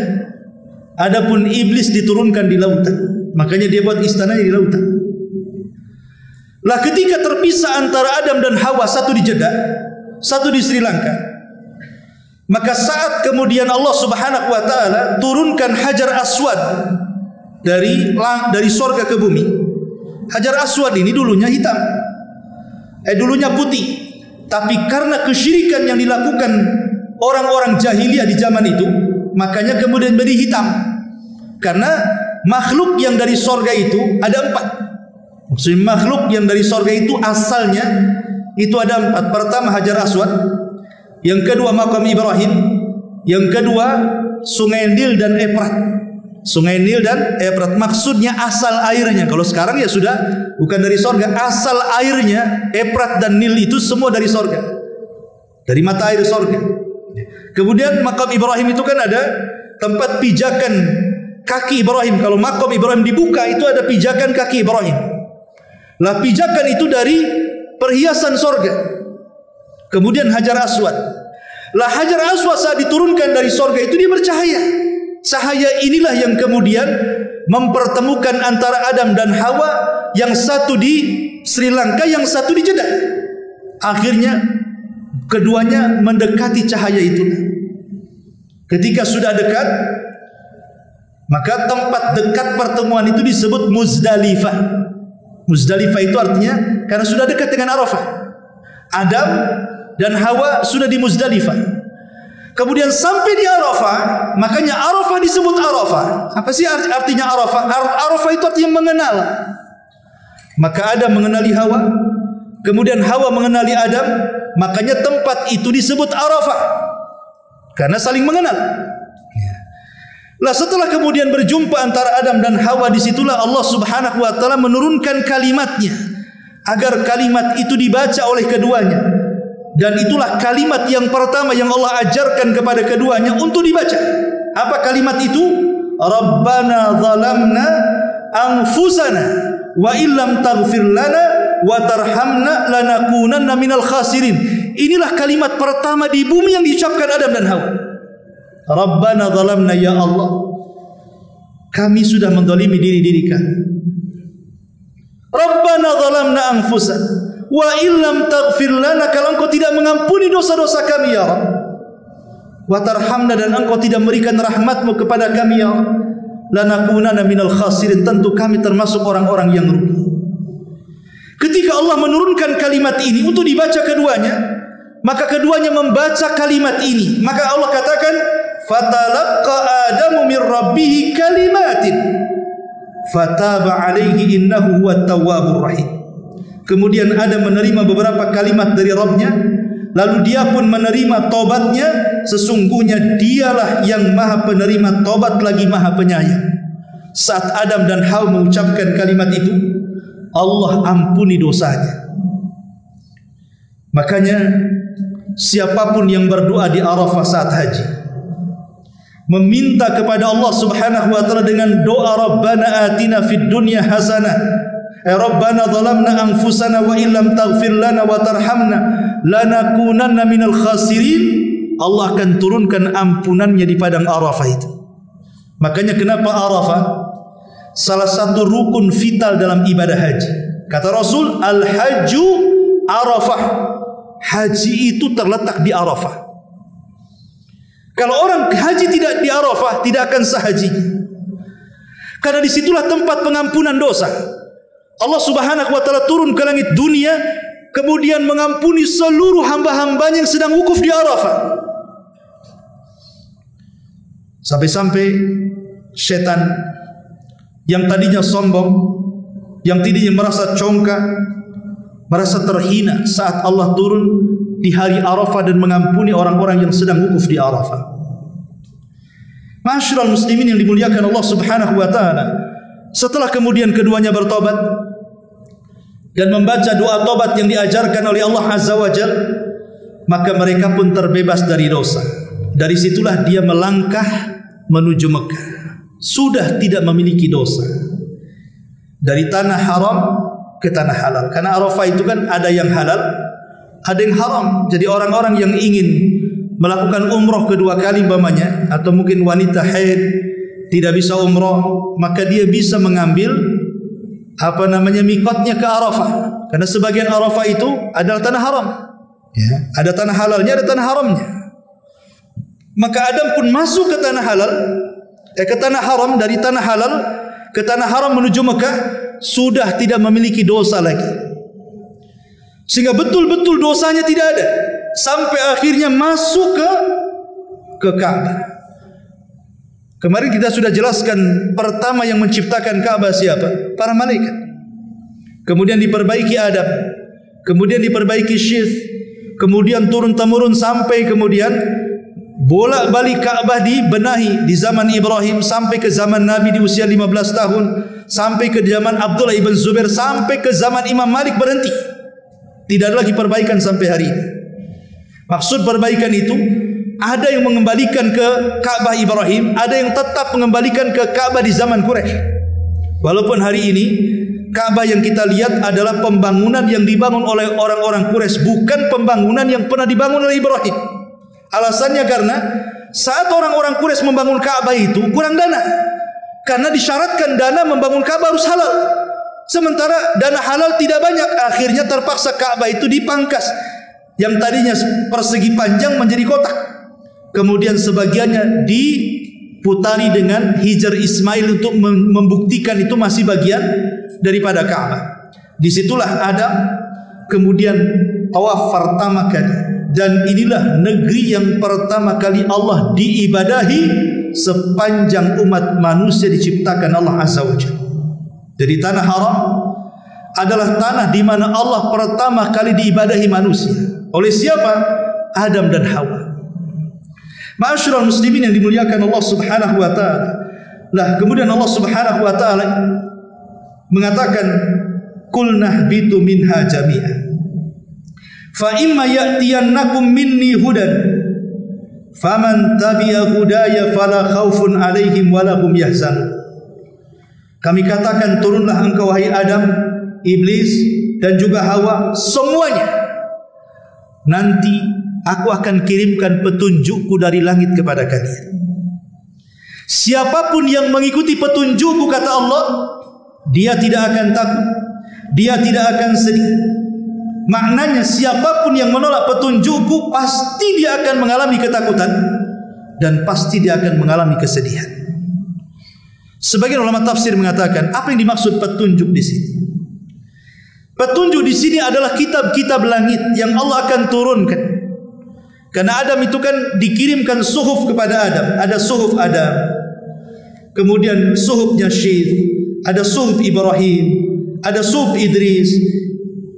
Adapun iblis diturunkan di lautan. Makanya dia buat istananya di lautan. Lah ketika terpisah antara Adam dan Hawa, satu di Jeddah, satu di Sri Lanka, maka saat kemudian Allah Subhanahu wa taala turunkan Hajar Aswad dari sorga ke bumi. Hajar Aswad ini dulunya hitam, dulunya putih, tapi karena kesyirikan yang dilakukan orang-orang jahiliyah di zaman itu, makanya kemudian menjadi hitam. Karena makhluk yang dari sorga itu ada 4. Maksudnya makhluk yang dari sorga itu asalnya itu ada 4. Pertama Hajar Aswad, yang kedua Maqam Ibrahim, yang kedua Sungai Nil dan Efrat. Sungai Nil dan Efrat maksudnya asal airnya. Kalau sekarang ya sudah bukan dari sorga, asal airnya Efrat dan Nil itu semua dari sorga, dari mata air sorga. Kemudian Maqam Ibrahim itu kan ada tempat pijakan kaki Ibrahim. Kalau Maqam Ibrahim dibuka itu ada pijakan kaki Ibrahim. Lah pijakan itu dari perhiasan sorga. Kemudian Hajar Aswad. Lah Hajar Aswad saat diturunkan dari sorga itu dia bercahaya. Cahaya inilah yang kemudian mempertemukan antara Adam dan Hawa, yang satu di Sri Lanka, yang satu di Jeddah. Akhirnya keduanya mendekati cahaya itu. Ketika sudah dekat, maka tempat dekat pertemuan itu disebut Muzdalifah. Muzdalifah itu artinya karena sudah dekat dengan Arafah. Adam dan Hawa sudah di Muzdalifah. Kemudian sampai di Arafah, makanya Arafah disebut Arafah. Apa sih artinya Arafah? Arafah itu artinya mengenal. Maka Adam mengenali Hawa, kemudian Hawa mengenali Adam, makanya tempat itu disebut Arafah. Karena saling mengenal. Lah setelah kemudian berjumpa antara Adam dan Hawa, disitulah Allah Subhanahu wa taala menurunkan kalimatnya agar kalimat itu dibaca oleh keduanya. Dan itulah kalimat yang pertama yang Allah ajarkan kepada keduanya untuk dibaca. Apa kalimat itu? Rabbana zalamna anfusana wa illam taghfir lana wa tarhamna lanakunanna minal khasirin. Inilah kalimat pertama di bumi yang diucapkan Adam dan Hawa. Rabbana zalamna, ya Allah, kami sudah menzalimi diri-diri kami. Rabbana zalamna anfusana wa illam taghfir lana, kalau engkau tidak mengampuni dosa-dosa kami ya Rabb, wa tarhamna, dan engkau tidak memberikan rahmatmu kepada kami ya Rabb, lanakunanna minal khasirin, tentu kami termasuk orang-orang yang rugi. Ketika Allah menurunkan kalimat ini untuk dibaca keduanya, maka keduanya membaca kalimat ini. Maka Allah katakan, fatalaqqa Adamu min rabbih kalimatin fataba alaihi innahu huwat tawwabur rahim. Kemudian Adam menerima beberapa kalimat dari Rabbnya, lalu dia pun menerima tobatnya. Sesungguhnya dialah yang maha penerima tobat lagi maha penyayang. Saat Adam dan Hawa mengucapkan kalimat itu, Allah ampuni dosanya. Makanya siapapun yang berdoa di Arafah saat haji, meminta kepada Allah Subhanahu wa taala dengan doa Rabbana atina fid dunya hasanah, Rabbana zalamna anfusana wa illam taghfir lana wa tarhamna lanakunanna minal khasirin, Allah akan turunkan ampunannya di padang Arafah itu. Makanya kenapa Arafah salah satu rukun vital dalam ibadah haji. Kata Rasul, al-hajju Arafah. Haji itu terletak di Arafah. Kalau orang haji tidak di Arafah, tidak akan sah hajinya. Karena disitulah tempat pengampunan dosa. Allah Subhanahu wa taala turun ke langit dunia, kemudian mengampuni seluruh hamba-hambanya yang sedang wukuf di Arafah. Sampai-sampai setan yang tadinya sombong, yang tadinya merasa congkak, merasa terhina saat Allah turun di hari Arafah dan mengampuni orang-orang yang sedang wukuf di Arafah. Ma'asyiral muslimin yang dimuliakan Allah Subhanahu wa taala, setelah kemudian keduanya bertobat dan membaca doa tobat yang diajarkan oleh Allah Azza wa Jal, maka mereka pun terbebas dari dosa. Dari situlah dia melangkah menuju Mekah, sudah tidak memiliki dosa. Dari tanah haram ke tanah halal. Karena Arafah itu kan ada yang halal, ada yang haram. Jadi orang-orang yang ingin melakukan umroh kedua kali umpamanya, atau mungkin wanita haid tidak bisa umroh, maka dia bisa mengambil mikotnya ke Arafah. Karena sebagian Arafah itu adalah tanah haram. Ya, ada tanah halalnya, ada tanah haramnya. Maka Adam pun masuk ke tanah halal, ke tanah haram. Dari tanah halal ke tanah haram menuju Mekah, sudah tidak memiliki dosa lagi, sehingga betul-betul dosanya tidak ada, sampai akhirnya masuk ke Ka'bah. Kemarin kita sudah jelaskan, pertama yang menciptakan Ka'bah siapa? Para malaikat. Kemudian diperbaiki Adam, kemudian diperbaiki Syith, kemudian turun-temurun sampai kemudian bolak-balik Ka'bah dibenahi di zaman Ibrahim, sampai ke zaman Nabi di usia 15 tahun, sampai ke zaman Abdullah ibn Zubair, sampai ke zaman Imam Malik berhenti. Tidak ada lagi perbaikan sampai hari ini. Maksud perbaikan itu, ada yang mengembalikan ke Ka'bah Ibrahim, ada yang tetap mengembalikan ke Ka'bah di zaman Quraisy. Walaupun hari ini Ka'bah yang kita lihat adalah pembangunan yang dibangun oleh orang-orang Quraisy, bukan pembangunan yang pernah dibangun oleh Ibrahim. Alasannya karena saat orang-orang Quraisy membangun Ka'bah itu kurang dana, karena disyaratkan dana membangun Ka'bah harus halal, sementara dana halal tidak banyak. Akhirnya terpaksa Ka'bah itu dipangkas, yang tadinya persegi panjang menjadi kotak, kemudian sebagiannya diputari dengan Hijar Ismail untuk membuktikan itu masih bagian daripada Ka'bah. Disitulah Adam kemudian tawaf pertama kali. Dan inilah negeri yang pertama kali Allah diibadahi sepanjang umat manusia diciptakan Allah Azza wa Jalla. Jadi tanah haram adalah tanah di mana Allah pertama kali diibadahi manusia. Oleh siapa? Adam dan Hawa. Ma'asyiral muslimin yang dimuliakan Allah Subhanahu wa taala. Lah kemudian Allah Subhanahu wa taala mengatakan, "Qul nahbitu minha jami'an. Fa imma ya'tiyannakum minni hudan faman tabi'a hudaya fala khaufun 'alaihim wa lahum yahzanun." Kami katakan, turunlah engkau wahai Adam, Iblis dan juga Hawa, semuanya. Nanti aku akan kirimkan petunjukku dari langit kepada kalian. Siapapun yang mengikuti petunjukku, kata Allah, dia tidak akan takut, dia tidak akan sedih. Maknanya siapapun yang menolak petunjukku, pasti dia akan mengalami ketakutan dan pasti dia akan mengalami kesedihan. Sebagian ulama tafsir mengatakan, apa yang dimaksud petunjuk di sini? Petunjuk di sini adalah kitab-kitab langit yang Allah akan turunkan. Karena Adam itu kan dikirimkan suhuf kepada Adam. Ada suhuf Adam, kemudian suhufnya Syith, ada suhuf Ibrahim, ada suhuf Idris.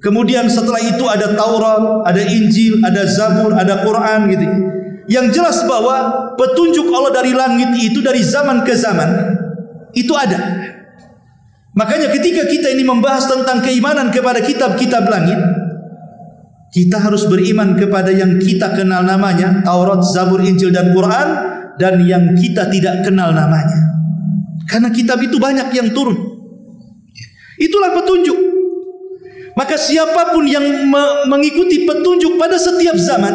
Kemudian setelah itu ada Taurat, ada Injil, ada Zabur, ada Quran gitu. Yang jelas bahwa petunjuk Allah dari langit itu dari zaman ke zaman itu ada. Makanya ketika kita ini membahas tentang keimanan kepada kitab-kitab langit, Kita harus beriman kepada yang kita kenal namanya, Taurat, Zabur, Injil dan Quran, dan yang kita tidak kenal namanya. Karena kitab itu banyak yang turun. Itulah petunjuk. Maka siapapun yang mengikuti petunjuk pada setiap zaman,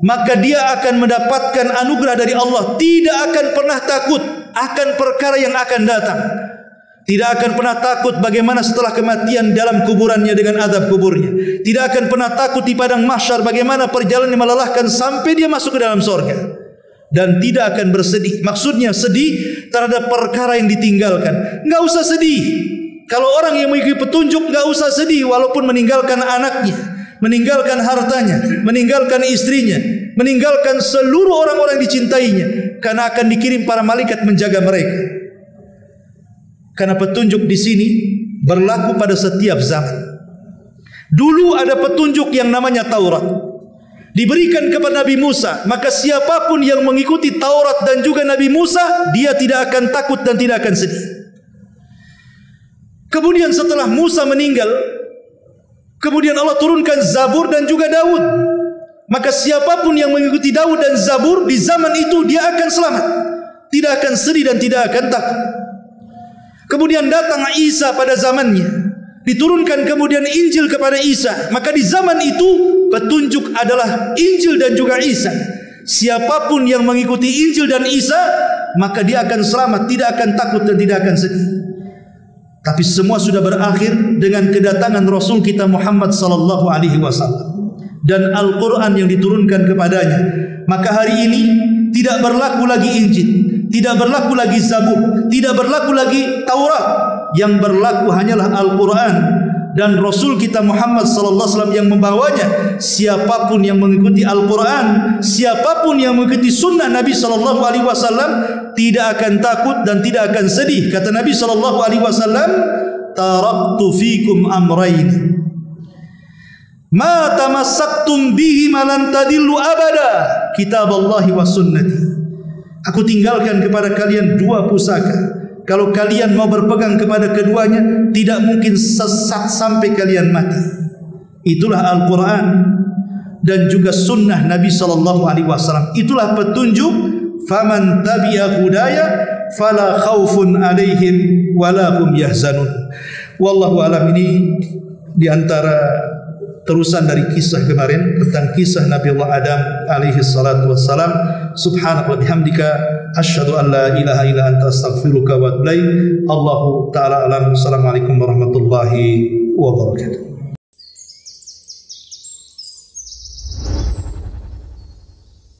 maka dia akan mendapatkan anugerah dari Allah. Tidak akan pernah takut akan perkara yang akan datang. Tidak akan pernah takut bagaimana setelah kematian dalam kuburannya dengan azab kuburnya. Tidak akan pernah takut di padang mahsyar bagaimana perjalanan melelahkan sampai dia masuk ke dalam surga. Dan tidak akan bersedih. Maksudnya sedih terhadap perkara yang ditinggalkan. Enggak usah sedih. Kalau orang yang mengikuti petunjuk enggak usah sedih walaupun meninggalkan anaknya, meninggalkan hartanya, meninggalkan istrinya, meninggalkan seluruh orang-orang dicintainya, karena akan dikirim para malaikat menjaga mereka. Karena petunjuk di sini berlaku pada setiap zaman. Dulu ada petunjuk yang namanya Taurat, diberikan kepada Nabi Musa. Maka siapapun yang mengikuti Taurat dan juga Nabi Musa, dia tidak akan takut dan tidak akan sedih. Kemudian setelah Musa meninggal, kemudian Allah turunkan Zabur dan juga Daud. Maka siapapun yang mengikuti Daud dan Zabur di zaman itu, dia akan selamat, tidak akan sedih dan tidak akan takut. Kemudian datang Isa pada zamannya, diturunkan kemudian Injil kepada Isa. Maka di zaman itu petunjuk adalah Injil dan juga Isa. Siapapun yang mengikuti Injil dan Isa, maka dia akan selamat, tidak akan takut dan tidak akan sedih. Tapi semua sudah berakhir dengan kedatangan Rasul kita Muhammad sallallahu alaihi wasallam dan Al-Quran yang diturunkan kepadanya. Maka hari ini tidak berlaku lagi Injil, tidak berlaku lagi Zabur, tidak berlaku lagi Taurat. Yang berlaku hanyalah Al-Quran dan Rasul kita Muhammad sallallahu alaihi wasallam yang membawanya. Siapapun yang mengikuti Al-Quran, siapapun yang mengikuti sunnah Nabi sallallahu alaihi wasallam, tidak akan takut dan tidak akan sedih. Kata Nabi sallallahu alaihi wasallam, "Taraktu fikum amrayn ma tamassaktum bihi lan tadillu abada, kitaballahi wa sunnati." Aku tinggalkan kepada kalian dua pusaka. Kalau kalian mau berpegang kepada keduanya, tidak mungkin sesat sampai kalian mati. Itulah Al-Quran dan juga sunnah Nabi sallallahu alaihi wasallam. Itulah petunjuk. Faman tabi'a hudaya fala khaufun alaihim wala hum yahzanun. Wallahu alam. Ini di antara terusan dari kisah kemarin tentang kisah Nabi Allah Adam alaihi salatu wassalam. Subhanallah bihamdika asyhadu an la ilaha illa anta astaghfiruka wa atubu ilaik. Allahu taala alam. Assalamualaikum warahmatullahi wabarakatuh.